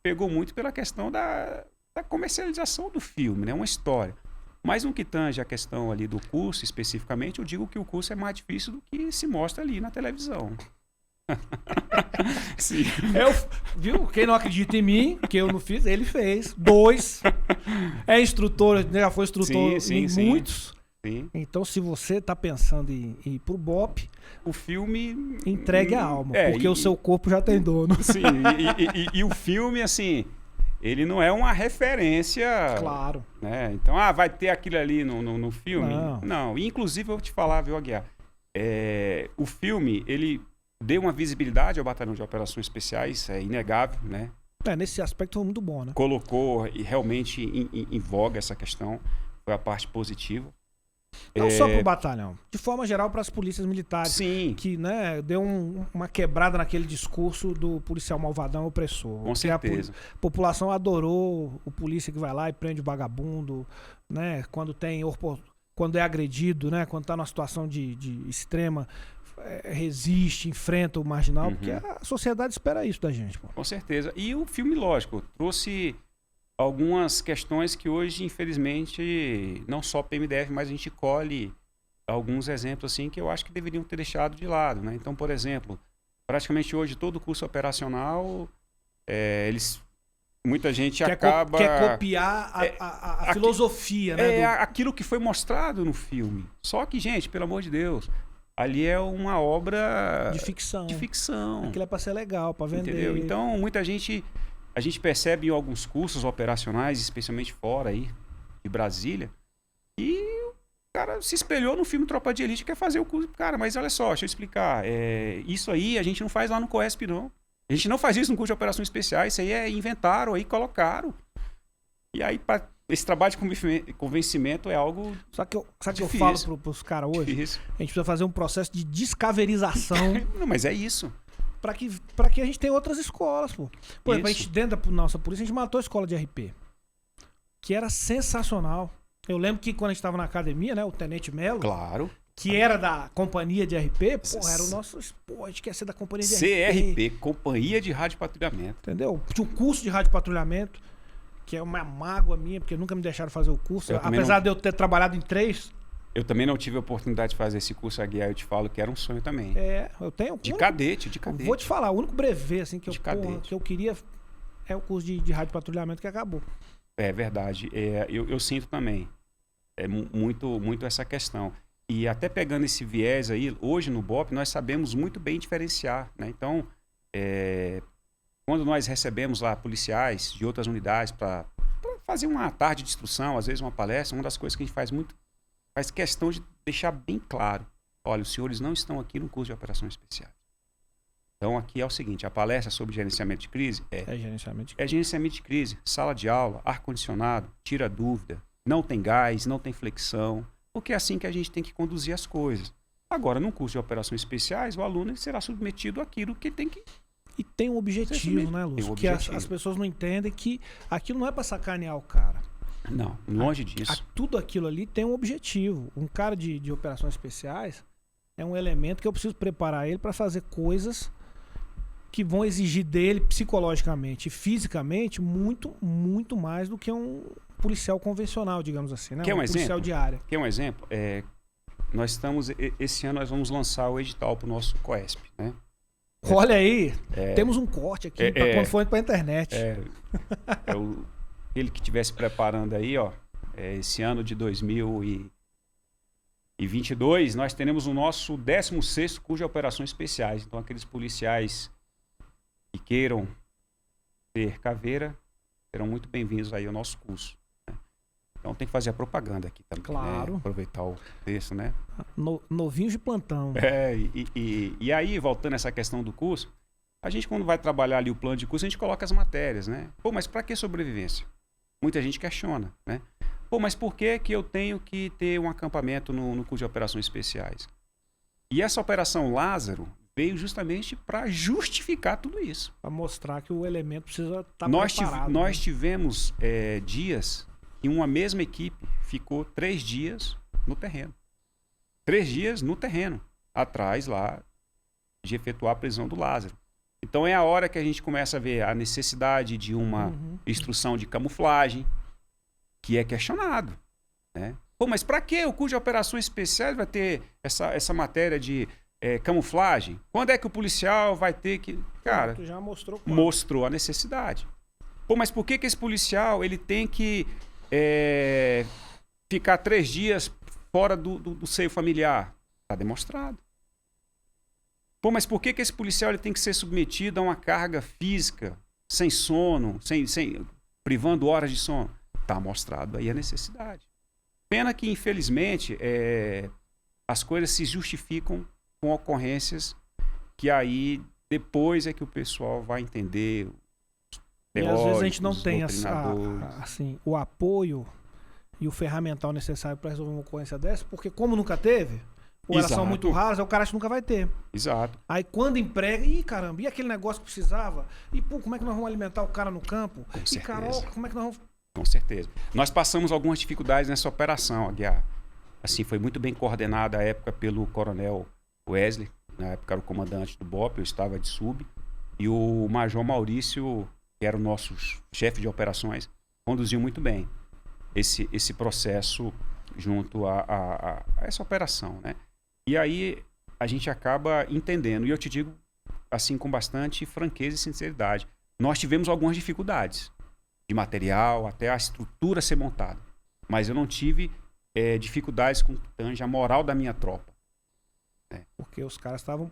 pegou muito pela questão da comercialização do filme, né? Uma história. Mas no que tange a questão ali do curso, especificamente, eu digo que o curso é mais difícil do que se mostra ali na televisão. Sim. Viu? Quem não acredita em mim, que eu não fiz, ele fez. 2. É instrutor, já foi instrutor Sim, em sim. muitos. Sim. Então, se você tá pensando em ir pro BOP, O filme... entregue a alma, porque o seu corpo já tem dono. Sim, e o filme, assim, ele não é uma referência... Claro. Né? Então, vai ter aquilo ali no filme? Não. E, inclusive, eu vou te falar, viu, Aguiar? O filme, ele deu uma visibilidade ao Batalhão de Operações Especiais, é inegável, né? Nesse aspecto foi muito bom, né? Colocou realmente em voga essa questão, foi a parte positiva. Não só pro batalhão, de forma geral para as polícias militares. Sim. Que, né, deu uma quebrada naquele discurso do policial malvadão opressor. Com certeza. A população adorou o polícia que vai lá e prende o vagabundo, né? Quando é agredido, né? Quando tá numa situação de extrema, resiste, enfrenta o marginal, porque a sociedade espera isso da gente. Pô. Com certeza. E o filme, lógico, trouxe algumas questões que hoje, infelizmente, não só PMDF, mas a gente colhe alguns exemplos assim que eu acho que deveriam ter deixado de lado, né? Então, por exemplo, praticamente hoje todo o curso operacional, muita gente quer copiar a filosofia, né? Aquilo que foi mostrado no filme. Só que, gente, pelo amor de Deus, ali é uma obra de ficção. Aquilo é para ser legal, para vender. Entendeu? Então, muita gente... A gente percebe em alguns cursos operacionais, especialmente fora aí de Brasília, e o cara se espelhou no filme Tropa de Elite e quer fazer o curso. Cara, mas olha só, deixa eu explicar. Isso aí a gente não faz lá no COESP, não. A gente não faz isso no curso de operações especiais. Isso aí inventaram aí, colocaram. E aí, esse trabalho de convencimento é algo Sabe que eu falo pros caras hoje? Difícil. A gente precisa fazer um processo de descaverização. Não, mas é isso. Pra que a gente tenha outras escolas, pô. Por exemplo, a gente, dentro da nossa polícia, a gente matou a escola de RP. Que era sensacional. Eu lembro que quando a gente tava na academia, né? O Tenente Melo. Claro. que era da companhia de RP, porra, era o nosso esporte, quer ser da companhia de CRP, Companhia de Rádio Patrulhamento. Entendeu? Tinha um curso de rádio patrulhamento, que é uma mágoa minha, porque nunca me deixaram fazer o curso. Apesar de eu ter trabalhado em 3. Eu também não tive a oportunidade de fazer esse curso, Aguiar, eu te falo que era um sonho também. Eu tenho. De cadete. Vou te falar, o único brevet assim, que eu queria é o curso de rádio patrulhamento que acabou. É verdade. Eu sinto também. É muito essa questão. E até pegando esse viés aí, hoje no BOP, nós sabemos muito bem diferenciar, né? Então, quando nós recebemos lá policiais de outras unidades para fazer uma tarde de instrução, às vezes uma palestra, uma das coisas que a gente faz questão de deixar bem claro. Olha, os senhores não estão aqui no curso de operações especiais. Então, aqui é o seguinte, a palestra sobre gerenciamento de crise gerenciamento de crise, sala de aula, ar-condicionado, tira dúvida, não tem gás, não tem flexão, porque é assim que a gente tem que conduzir as coisas. Agora, num curso de operações especiais, o aluno será submetido àquilo que tem que... E tem um objetivo, né, Lúcio? Que as pessoas não entendem que aquilo não é para sacanear o cara. Não, longe disso. Tudo aquilo ali tem um objetivo. Um cara de operações especiais é um elemento que eu preciso preparar ele para fazer coisas que vão exigir dele psicologicamente e fisicamente muito, muito mais do que um policial convencional, digamos assim, né? Quer um exemplo? Policial de área. Quer um exemplo? Esse ano nós vamos lançar o edital para o nosso COESP, né? Olha aí, temos um corte aqui para quando for para a internet. Ele que estivesse preparando aí, ó, esse ano de 2022, nós teremos o nosso 16º curso de operações especiais. Então, aqueles policiais que queiram ter caveira serão muito bem-vindos aí ao nosso curso. Né? Então, tem que fazer a propaganda aqui também. Claro. Né? Aproveitar o texto, né? Novinhos de plantão. E aí, voltando a essa questão do curso, a gente, quando vai trabalhar ali o plano de curso, a gente coloca as matérias, né? Pô, mas para que sobrevivência? Muita gente questiona, né? Pô, mas por que eu tenho que ter um acampamento no curso de operações especiais? E essa Operação Lázaro veio justamente para justificar tudo isso. Para mostrar que o elemento precisa estar preparado. Nós tivemos dias que uma mesma equipe ficou 3 dias no terreno. 3 dias no terreno, atrás lá de efetuar a prisão do Lázaro. Então é a hora que a gente começa a ver a necessidade de uma instrução de camuflagem, que é questionado, né? Pô, mas para que o curso de operações especiais vai ter essa matéria de camuflagem? Quando é que o policial vai ter que... Cara, tu já mostrou a necessidade. Pô, mas por que esse policial ele tem que ficar 3 dias fora do seio familiar? Está demonstrado. Pô, mas por que esse policial ele tem que ser submetido a uma carga física, sem sono, privando horas de sono? Está mostrado aí a necessidade. Pena que, infelizmente, as coisas se justificam com ocorrências que aí depois é que o pessoal vai entender. E às vezes a gente não tem o apoio e o ferramental necessário para resolver uma ocorrência dessa, porque como nunca teve... Ou elas são muito raras, o cara acha que nunca vai ter. Exato. Aí quando emprega, caramba, e aquele negócio que precisava? E pô, como é que nós vamos alimentar o cara no campo? Com certeza. Carol, como é que nós vamos... Com certeza. Nós passamos algumas dificuldades nessa operação, Aguiar. Assim, foi muito bem coordenada à época pelo coronel Wesley, na época era o comandante do BOP, eu estava de sub, e o major Maurício, que era o nosso chefe de operações, conduziu muito bem esse processo junto a essa operação, né? E aí a gente acaba entendendo, e eu te digo assim com bastante franqueza e sinceridade, nós tivemos algumas dificuldades de material, até a estrutura ser montada, mas eu não tive dificuldades com a moral da minha tropa. Né? Porque os caras estavam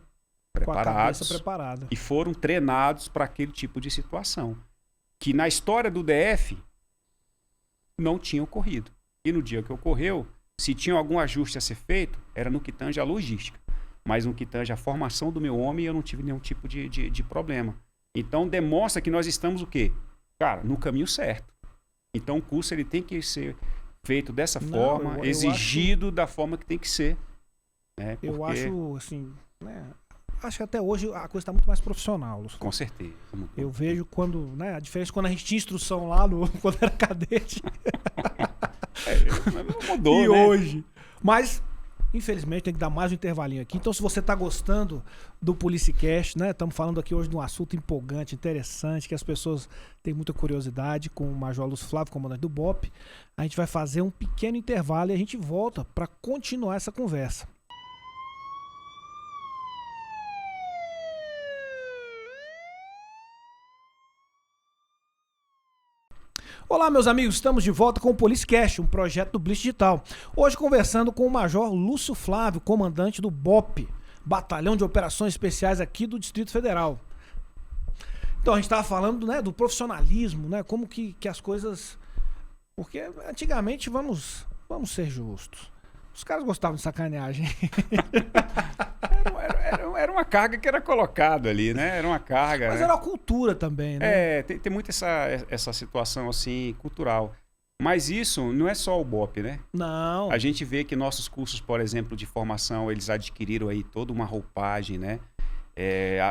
preparados, com a cabeça preparada. E foram treinados para aquele tipo de situação, que na história do DF não tinha ocorrido. E no dia que ocorreu, se tinha algum ajuste a ser feito, era no que tange a logística. Mas no que tange a formação do meu homem, eu não tive nenhum tipo de problema. Então, demonstra que nós estamos o quê? Cara, no caminho certo. Então, o curso ele tem que ser feito dessa forma, exigido da forma que tem que ser. Né? Porque... Eu acho, assim... Né? Acho que até hoje a coisa está muito mais profissional. Lúcio. Com certeza. Eu vejo quando... Né, a diferença quando a gente tinha instrução lá, quando era cadete... Mudou, e né? hoje. Mas Infelizmente tem que dar mais um intervalinho aqui. Então se você tá gostando do PoliciCast, né? Estamos falando aqui hoje de um assunto empolgante, interessante, que as pessoas têm muita curiosidade com o Major Lúcio Flávio, comandante do BOPE. A gente vai fazer um pequeno intervalo e a gente volta para continuar essa conversa. Olá, meus amigos, estamos de volta com o PoliciCast, um projeto do Blitz Digital. Hoje conversando com o Major Lúcio Flávio, comandante do BOPE, Batalhão de Operações Especiais aqui do Distrito Federal. Então a gente estava falando, né, do profissionalismo, né, como que as coisas... Porque antigamente, vamos ser justos, os caras gostavam de sacaneagem. Era uma carga que era colocada ali, né? Era uma carga. Mas né? era uma cultura também, né? Tem muito essa situação assim cultural. Mas isso não é só o BOPE, né? Não. A gente vê que nossos cursos, por exemplo, de formação, eles adquiriram aí toda uma roupagem, né?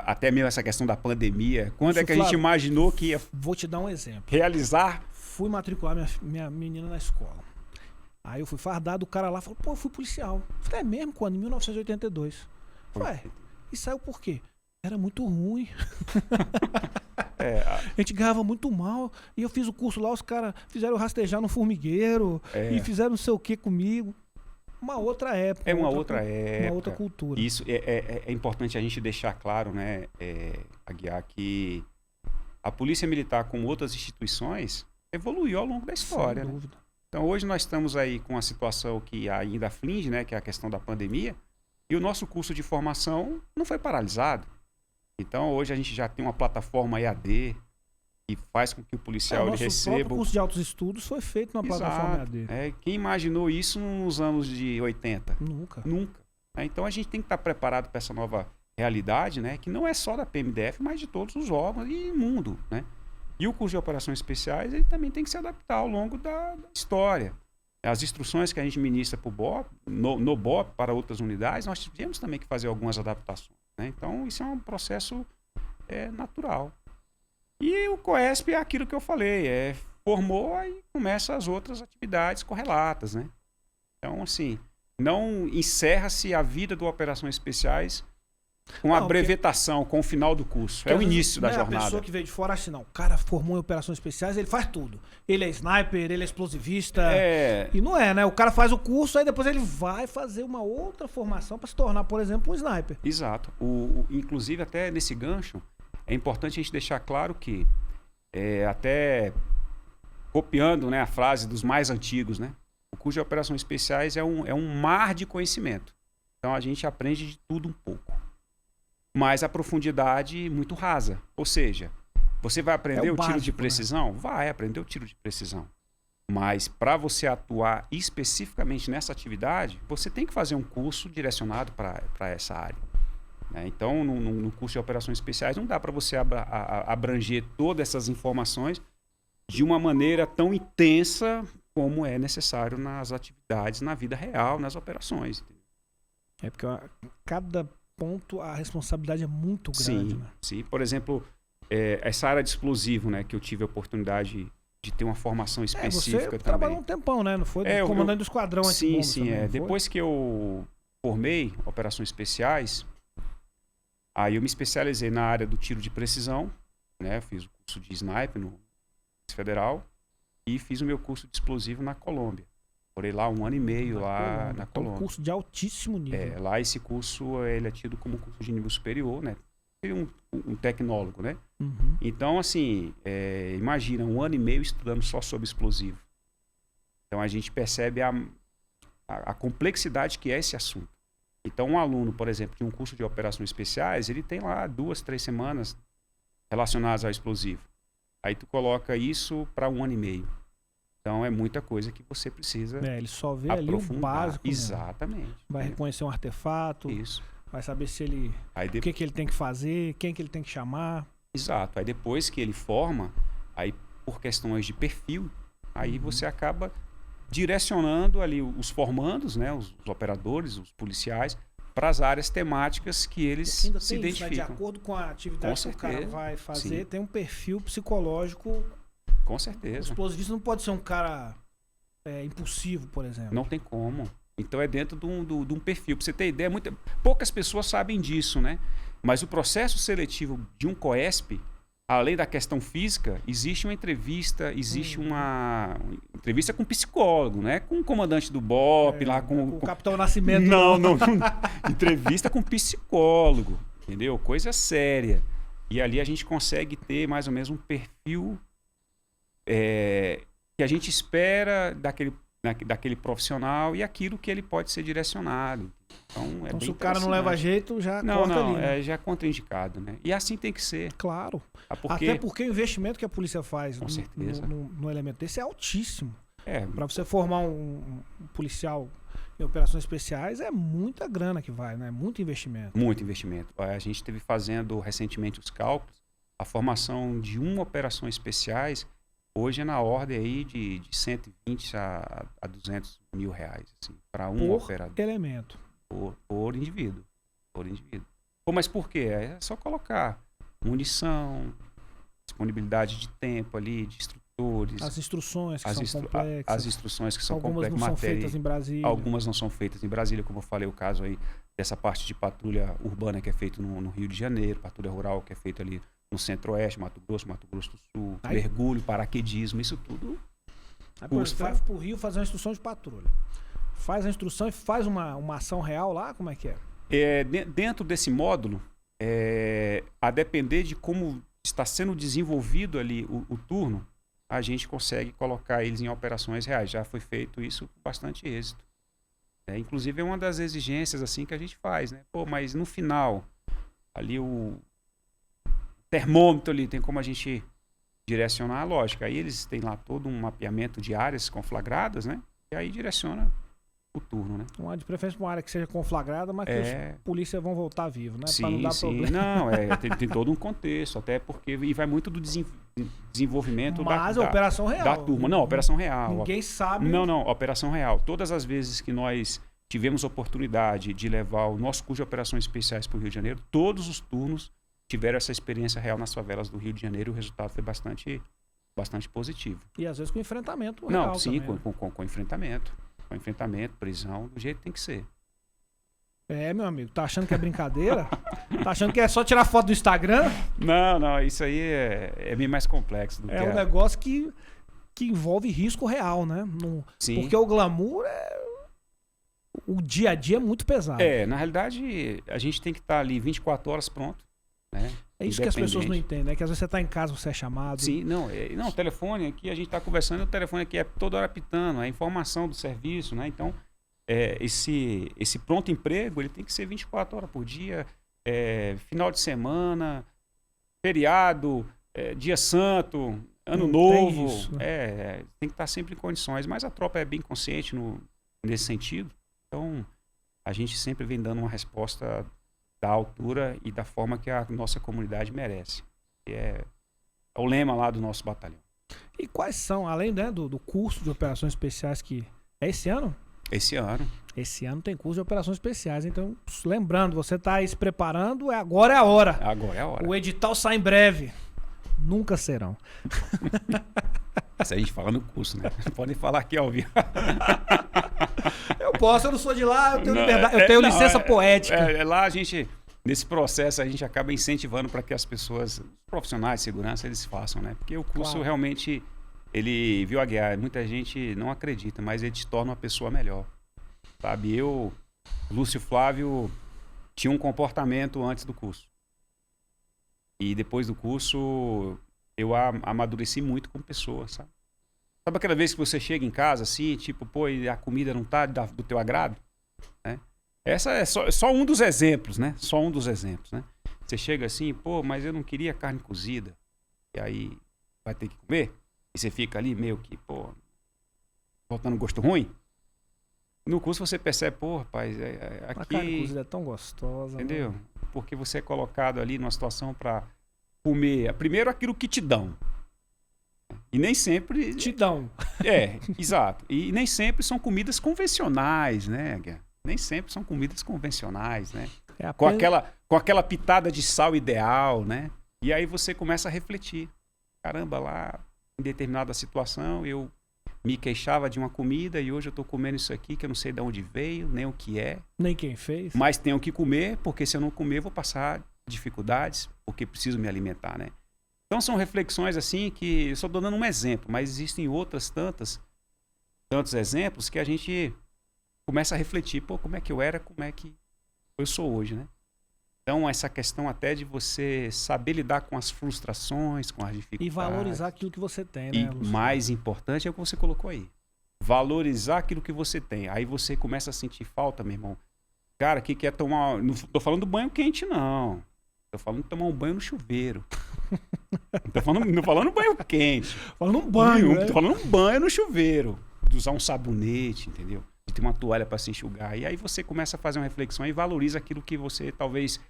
Até mesmo essa questão da pandemia. Quando é que a gente imaginou que ia... Vou te dar um exemplo. Realizar? Fui matricular minha menina na escola. Aí eu fui fardado, o cara lá falou, pô, eu fui policial. Eu falei, é mesmo? Quando? Em 1982. Eu falei, e saiu por quê? Era muito ruim. A gente ganhava muito mal. E eu fiz o curso lá, os caras fizeram eu rastejar no formigueiro e fizeram não sei o que comigo. Uma outra época. Uma outra época. Uma outra cultura. Isso é importante a gente deixar claro, né, Aguiar, que a Polícia Militar, como outras instituições, evoluiu ao longo da história. Sem dúvida. Né? Então hoje nós estamos aí com a situação que ainda aflige, né, que é a questão da pandemia, e o nosso curso de formação não foi paralisado. Então hoje a gente já tem uma plataforma EAD que faz com que o policial ele receba... O próprio curso de altos estudos foi feito numa plataforma EAD. Quem imaginou isso nos anos de 80? Nunca. Então a gente tem que estar preparado para essa nova realidade, né, que não é só da PMDF, mas de todos os órgãos e mundo, né? E o curso de operações especiais ele também tem que se adaptar ao longo da história. As instruções que a gente ministra pro BOPE, no BOPE para outras unidades, nós tivemos também que fazer algumas adaptações. Né? Então, isso é um processo natural. E o COESP é aquilo que eu falei, formou e começa as outras atividades correlatas. Né? Então, assim, não encerra-se a vida do Operações Especiais com a brevetação, com o final do curso. É o início da jornada. A pessoa que veio de fora acha assim, não, o cara formou em operações especiais, ele faz tudo. Ele é sniper, ele é explosivista. E não é, né? O cara faz o curso, aí depois ele vai fazer uma outra formação para se tornar, por exemplo, um sniper. Exato. Inclusive, até nesse gancho, é importante a gente deixar claro que, até copiando, né, a frase dos mais antigos, né? O curso de operações especiais é um mar de conhecimento. Então, a gente aprende de tudo um pouco. Mas a profundidade muito rasa. Ou seja, você vai aprender o tiro de precisão? Né? Vai aprender o tiro de precisão. Mas para você atuar especificamente nessa atividade, você tem que fazer um curso direcionado para essa área. Né? Então, no curso de operações especiais, não dá para você abranger todas essas informações de uma maneira tão intensa como é necessário nas atividades, na vida real, nas operações. É porque cada ponto a responsabilidade é muito grande. Sim, né? Sim. Por exemplo, essa área de explosivo, né, que eu tive a oportunidade de ter uma formação específica você também. Trabalhou um tempão, né? Não foi comandante do esquadrão Sim, sim. também, Depois que eu formei operações especiais, aí eu me especializei na área do tiro de precisão, né? Fiz o curso de sniper no Federal e fiz o meu curso de explosivo na Colômbia. Morei lá 1 ano e meio lá na Colômbia. Um curso de altíssimo nível. Lá esse curso ele é tido como curso de nível superior, né? Um tecnólogo, né? Uhum. Então, assim, imagina 1 ano e meio estudando só sobre explosivo. Então, a gente percebe a complexidade que é esse assunto. Então, um aluno, por exemplo, de um curso de operações especiais, ele tem lá 2, 3 semanas relacionadas ao explosivo. Aí tu coloca isso para 1 ano e meio. Então, é muita coisa que você precisa ele só vê aprofundar. Ali o básico. Exatamente. Vai reconhecer um artefato. Isso. Vai saber se ele... O que ele tem que fazer, quem que ele tem que chamar. Exato. Aí depois que ele forma, aí por questões de perfil, aí você acaba direcionando ali os formandos, né, os operadores, os policiais, para as áreas temáticas que eles se identificam. Isso, né? De acordo com a atividade que o cara vai fazer, tem um perfil psicológico. Com certeza. O explosivista não pode ser um cara impulsivo, por exemplo. Não tem como. Então é dentro de um perfil. Para você ter ideia, poucas pessoas sabem disso, né? Mas o processo seletivo de um COESP, além da questão física, existe uma entrevista, uma entrevista com psicólogo, né? Com o comandante do BOP, lá com o Capitão Nascimento. Não. Entrevista com psicólogo, entendeu? Coisa séria. E ali a gente consegue ter mais ou menos um perfil que a gente espera daquele profissional e aquilo que ele pode ser direcionado. Então se o cara não leva jeito, já corta ali. Né? Já é contraindicado, né? E assim tem que ser. Claro. Até porque o investimento que a polícia faz com certeza. No elemento desse é altíssimo. Para você formar um policial em operações especiais, é muita grana que vai, né? Muito investimento. Muito investimento. A gente esteve fazendo recentemente os cálculos. A formação de operações especiais hoje é na ordem aí de 120 a 200 mil reais, assim, para um operador. Elemento. Por indivíduo. Pô, mas por quê? É só colocar munição, disponibilidade de tempo ali, de instrutores. As instruções que são complexas. As instruções que são complexas. Algumas não são feitas em Brasília. Algumas não são feitas em Brasília, como eu falei, o caso aí dessa parte de patrulha urbana que é feito no Rio de Janeiro, patrulha rural que é feito ali no Centro-Oeste, Mato Grosso do Sul, mergulho, paraquedismo, isso tudo. Você vai pro Rio fazer uma instrução de patrulha. Faz a instrução e faz uma ação real lá? Como é que é? Dentro desse módulo, a depender de como está sendo desenvolvido ali o turno, a gente consegue colocar eles em operações reais. Já foi feito isso com bastante êxito. Inclusive é uma das exigências assim que a gente faz, né? Pô, mas no final, ali o termômetro ali, tem como a gente direcionar a lógica. Aí eles têm lá todo um mapeamento de áreas conflagradas, né? E aí direciona o turno, né? De preferência uma área que seja conflagrada, mas que os polícias vão voltar vivos, né? Para não dar problema. Não, tem todo um contexto, até porque e vai muito do desenvolvimento mas a operação real. Da turma. Não, operação real. Ninguém sabe. Não, operação real. Todas as vezes que nós tivemos oportunidade de levar o nosso curso de operações especiais para o Rio de Janeiro, todos os turnos tiveram essa experiência real nas favelas do Rio de Janeiro e o resultado foi bastante positivo. E às vezes com enfrentamento real. Não, sim, também, com enfrentamento. Com enfrentamento, prisão, do jeito que tem que ser. Meu amigo, tá achando que é brincadeira? Tá achando que é só tirar foto do Instagram? Não, isso aí é bem mais complexo do que um negócio que envolve risco real, né? Sim. Porque o glamour o dia a dia é muito pesado. Na realidade, a gente tem que estar ali 24 horas pronto. Né? É isso que as pessoas não entendem, né? Que às vezes você tá em casa, você é chamado. Sim, o telefone aqui, a gente tá conversando, o telefone aqui é toda hora pitando, a informação do serviço, né? Então, esse pronto emprego, ele tem que ser 24 horas por dia, final de semana, feriado, dia santo, ano novo. Tem isso, né? Tem que estar sempre em condições, mas a tropa é bem consciente nesse sentido. Então, a gente sempre vem dando uma resposta da altura e da forma que a nossa comunidade merece. É o lema lá do nosso batalhão. E quais são, além do curso de operações especiais que é esse ano? Esse ano. Esse ano tem curso de operações especiais. Então, lembrando, você está aí se preparando, agora é a hora. Agora é a hora. O edital sai em breve. Nunca serão. Isso a gente fala no curso, né? Podem falar aqui ao vivo. Eu posso, eu não sou de lá, eu tenho liberdade, eu tenho licença poética. Lá a gente, nesse processo, a gente acaba incentivando para que as pessoas, os profissionais de segurança, eles façam, né? Porque o curso realmente, ele, viu, Aguiar, muita gente não acredita, mas ele te torna uma pessoa melhor. Sabe, Lúcio Flávio, tinha um comportamento antes do curso. E depois do curso, eu amadureci muito como pessoa, sabe? Sabe aquela vez que você chega em casa assim, tipo, pô, e a comida não tá do teu agrado? Né? Essa é só um dos exemplos, né? Só um dos exemplos, né? Você chega assim, pô, mas eu não queria carne cozida. E aí vai ter que comer. E você fica ali meio que, pô, voltando gosto ruim. No curso você percebe, pô, rapaz, aqui... A carne cozida é tão gostosa. Entendeu? Mano. Porque você é colocado ali numa situação para comer, primeiro aquilo que te dão. E nem sempre... Te dão. Exato. E nem sempre são comidas convencionais, né, Guia? Nem sempre são comidas convencionais, né? Com aquela pitada de sal ideal, né? E aí você começa a refletir. Caramba, lá em determinada situação eu me queixava de uma comida e hoje eu estou comendo isso aqui que eu não sei de onde veio, nem o que é. Nem quem fez. Mas tenho que comer, porque se eu não comer, eu vou passar dificuldades, porque preciso me alimentar, né? Então são reflexões assim que eu só estou dando um exemplo, mas existem outras tantos exemplos que a gente começa a refletir, pô, como é que eu era, como é que eu sou hoje, né? Então essa questão até de você saber lidar com as frustrações, com as dificuldades. E valorizar aquilo que você tem, né, E Lúcio? mais importante é o que você colocou aí. Valorizar aquilo que você tem. Aí você começa a sentir falta, meu irmão. Cara, que quer tomar... Não tô falando do banho quente, não. Tô falando de tomar um banho no chuveiro. Não falando banho quente. Falando um banho, né? Tô falando um banho no chuveiro. De usar um sabonete, entendeu? De ter uma toalha para se enxugar. E aí você começa a fazer uma reflexão e valoriza aquilo que você talvez...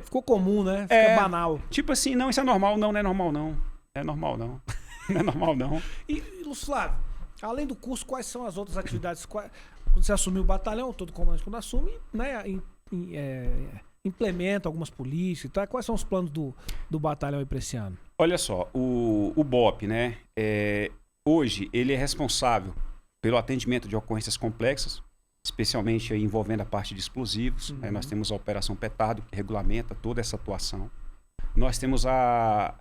Ficou comum, né? Fica banal. Tipo assim, não, isso é normal. Não, não é normal, não. Não é normal, não. Não é normal, não. E, Lúcio Flávio, além do curso, quais são as outras atividades? Quando você assumiu o batalhão, todo comandante quando assume, né, implementa algumas polícias e tal. Quais são os planos do batalhão aí para esse ano? Olha só, o BOP, né? Hoje, ele é responsável pelo atendimento de ocorrências complexas, especialmente aí envolvendo a parte de explosivos. Uhum. Nós temos a Operação Petardo, que regulamenta toda essa atuação. Nós temos a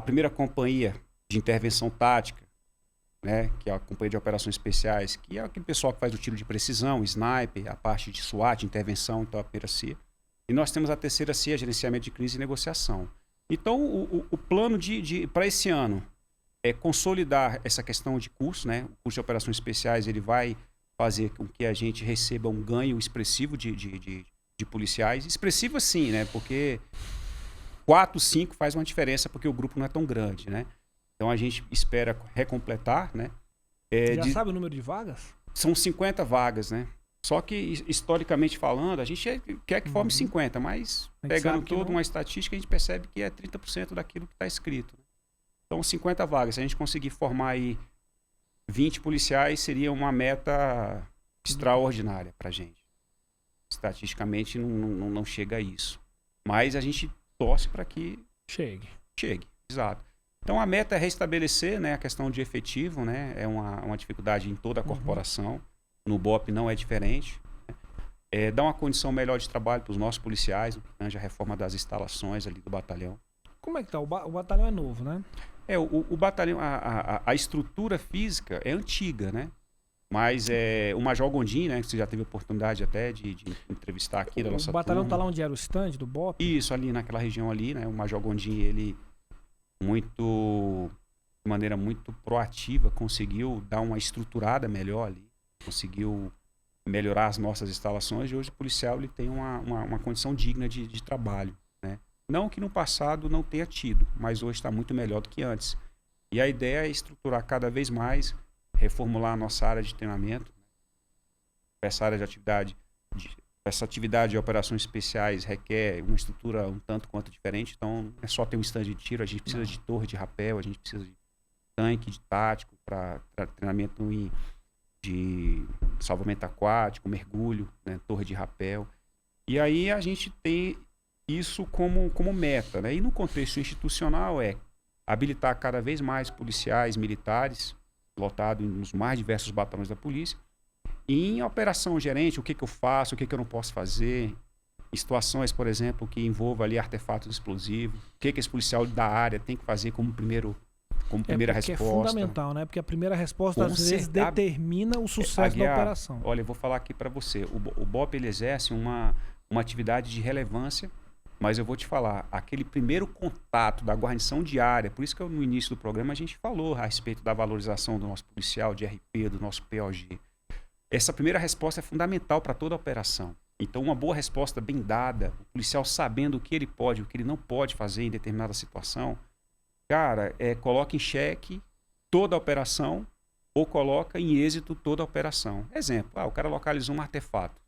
primeira companhia de intervenção tática, né, que é a companhia de operações especiais, que é aquele pessoal que faz o tiro de precisão, sniper, a parte de SWAT, intervenção, então a primeira CIA. E nós temos a terceira CIA, gerenciamento de crise e negociação. Então, o plano para esse ano é consolidar essa questão de curso, né? O curso de operações especiais ele vai fazer com que a gente receba um ganho expressivo de policiais. Expressivo assim, né? Porque 4, 5 faz uma diferença porque o grupo não é tão grande, né? Então a gente espera recompletar, né? Já sabe o número de vagas? São 50 vagas, né? Só que, historicamente falando, a gente quer que forme 50, mas pegando toda uma estatística, a gente percebe que é 30% daquilo que está escrito. Então, 50 vagas. Se a gente conseguir formar aí 20 policiais, seria uma meta extraordinária para a gente. Estatisticamente, não chega a isso. Mas a gente torce para que chegue, exato. Então, a meta é restabelecer, né, a questão de efetivo, né? É uma dificuldade em toda a corporação. No BOP não é diferente. Dar uma condição melhor de trabalho para os nossos policiais, no que tange a reforma das instalações ali do batalhão. Como é que tá? O batalhão é novo, né? O batalhão, a estrutura física é antiga, né? Mas o Major Gondim, né? Que você já teve a oportunidade até de entrevistar aqui da nossa turma. O batalhão tá lá onde era o stand do BOP? Isso, ali naquela região ali, né? O Major Gondim, ele de maneira muito proativa, conseguiu dar uma estruturada melhor ali, conseguiu melhorar as nossas instalações e hoje o policial ele tem uma condição digna de trabalho, né? Não que no passado não tenha tido, mas hoje está muito melhor do que antes. E a ideia é estruturar cada vez mais, reformular a nossa área de treinamento. Essa área de atividade, essa atividade de operações especiais requer uma estrutura um tanto quanto diferente. Então, não é só ter um stand de tiro, a gente precisa de torre de rapel, a gente precisa de tanque, de tático, para treinamento de salvamento aquático, mergulho, né, torre de rapel. E aí a gente tem isso como meta, né? E no contexto institucional habilitar cada vez mais policiais militares, lotados nos mais diversos batalhões da polícia. E em operação gerente, o que eu faço, o que eu não posso fazer, em situações, por exemplo, que envolvam ali artefatos explosivos, o que esse policial da área tem que fazer como primeira resposta. É fundamental, né? Porque a primeira resposta, às vezes, determina o sucesso da operação. Olha, eu vou falar aqui para você. O BOP, ele exerce uma atividade de relevância, mas eu vou te falar, aquele primeiro contato da guarnição diária, por isso que no início do programa a gente falou a respeito da valorização do nosso policial, de RP, do nosso POG. Essa primeira resposta é fundamental para toda a operação. Então, uma boa resposta bem dada, o policial sabendo o que ele pode, o que ele não pode fazer em determinada situação, cara, coloca em xeque toda a operação ou coloca em êxito toda a operação. Exemplo, o cara localizou um artefato,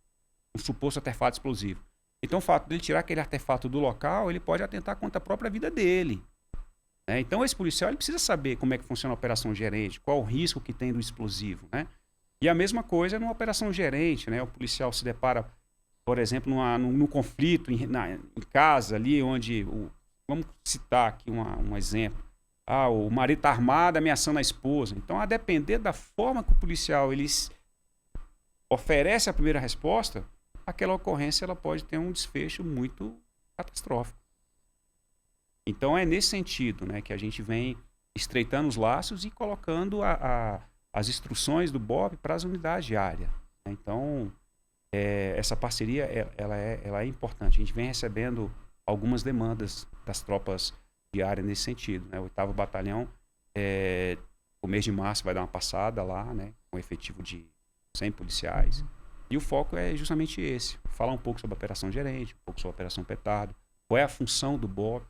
um suposto artefato explosivo. Então, o fato dele tirar aquele artefato do local, ele pode atentar contra a própria vida dele. Né? Então, esse policial ele precisa saber como é que funciona a operação gerente, qual o risco que tem do explosivo, né? E a mesma coisa numa operação gerente, né? O policial se depara, por exemplo, num conflito em casa ali, onde... vamos citar aqui um exemplo. o marido tá armado ameaçando a esposa. Então, a depender da forma que o policial oferece a primeira resposta, aquela ocorrência ela pode ter um desfecho muito catastrófico. Então, é nesse sentido, né, que a gente vem estreitando os laços e colocando as instruções do BOP para as unidades de área. Então, essa parceria ela é importante. A gente vem recebendo algumas demandas das tropas de área nesse sentido, né? O 8º Batalhão, o mês de março vai dar uma passada lá, né? Com efetivo de 100 policiais. E o foco é justamente esse. Falar um pouco sobre a Operação Gerente, um pouco sobre a Operação Petardo, qual é a função do BOP,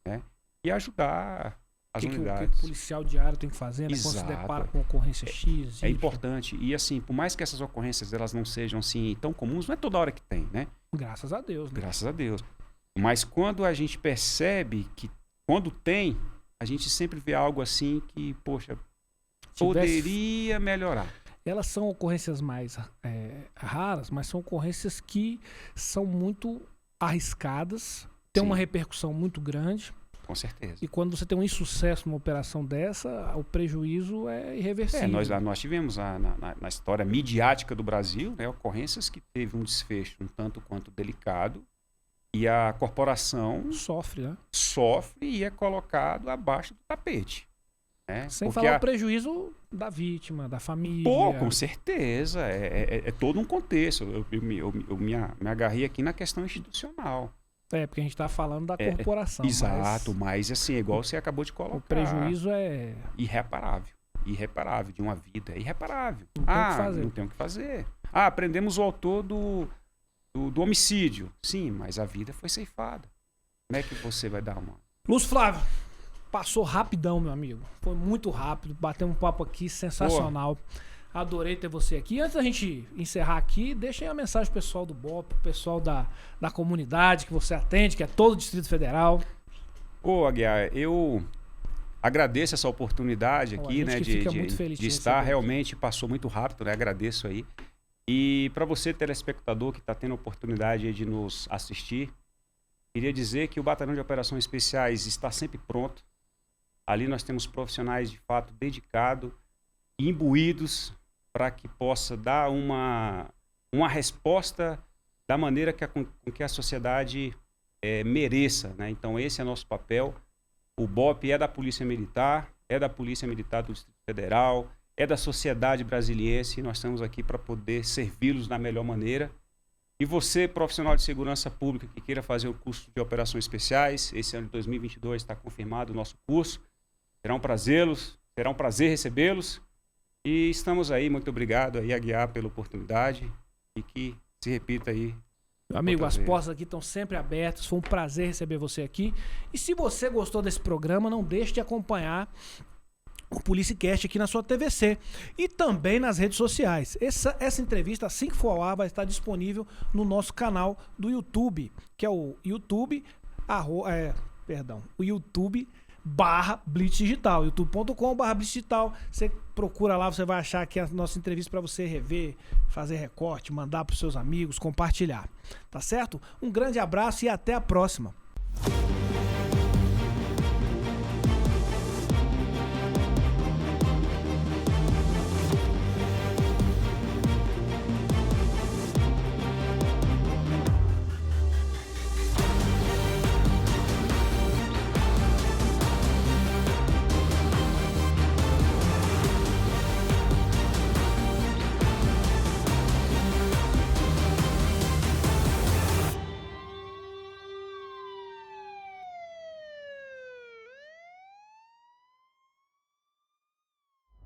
né? E ajudar as unidades. O que o policial de área tem que fazer, né? Quando se depara com ocorrência X. É importante. E assim, por mais que essas ocorrências elas não sejam assim tão comuns, não é toda hora que tem, né? Graças a Deus. Né? Graças a Deus. Mas quando a gente percebe que quando tem, a gente sempre vê algo assim que, poxa, poderia melhorar. Elas são ocorrências mais raras, mas são ocorrências que são muito arriscadas, tem uma repercussão muito grande. Com certeza. E quando você tem um insucesso numa operação dessa, o prejuízo é irreversível. Nós tivemos na história midiática do Brasil, né, ocorrências que teve um desfecho um tanto quanto delicado e a corporação sofre, né? Sofre e é colocado abaixo do tapete. Né? Sem falar o prejuízo da vítima, da família. Pô, com certeza. É todo um contexto. Eu me agarrei aqui na questão institucional. Porque a gente está falando da corporação. Exato, mas assim, igual você acabou de colocar. O prejuízo é irreparável. Irreparável de uma vida. Irreparável. Não tem o que fazer. Não tem o que fazer. Prendemos o autor do homicídio. Sim, mas a vida foi ceifada. Como é que você vai dar uma... Lúcio Flávio, passou rapidão, meu amigo. Foi muito rápido. Batemos um papo aqui sensacional. Adorei ter você aqui. Antes da gente encerrar aqui, deixa aí a mensagem pro pessoal do BOP, pro pessoal da comunidade que você atende, que é todo o Distrito Federal. Aguiar, eu agradeço essa oportunidade aqui, né, de estar. Realmente passou muito rápido, né? Agradeço aí. E para você, telespectador, que está tendo a oportunidade de nos assistir, queria dizer que o Batalhão de Operações Especiais está sempre pronto. Ali nós temos profissionais de fato dedicados, imbuídos, para que possa dar uma resposta da maneira com que a sociedade mereça, né? Então esse é nosso papel. O BOP é da Polícia Militar, do Distrito Federal, é da sociedade brasiliense, e nós estamos aqui para poder servi-los da melhor maneira. E você, profissional de segurança pública que queira fazer o curso de operações especiais, esse ano de 2022 está confirmado o nosso curso. Será um prazer recebê-los. E estamos aí, muito obrigado aí, Aguiar, pela oportunidade e que se repita aí. Meu amigo, as portas aqui estão sempre abertas, foi um prazer receber você aqui. E se você gostou desse programa, não deixe de acompanhar o PoliciCast aqui na sua TVC e também nas redes sociais. Essa entrevista, assim que for ao ar, vai estar disponível no nosso canal do YouTube, que é o YouTube, o YouTube /Blitz Digital, youtube.com/Blitz Digital. Você procura lá, você vai achar aqui a nossa entrevista para você rever, fazer recorte, mandar para os seus amigos, compartilhar. Tá certo? Um grande abraço e até a próxima.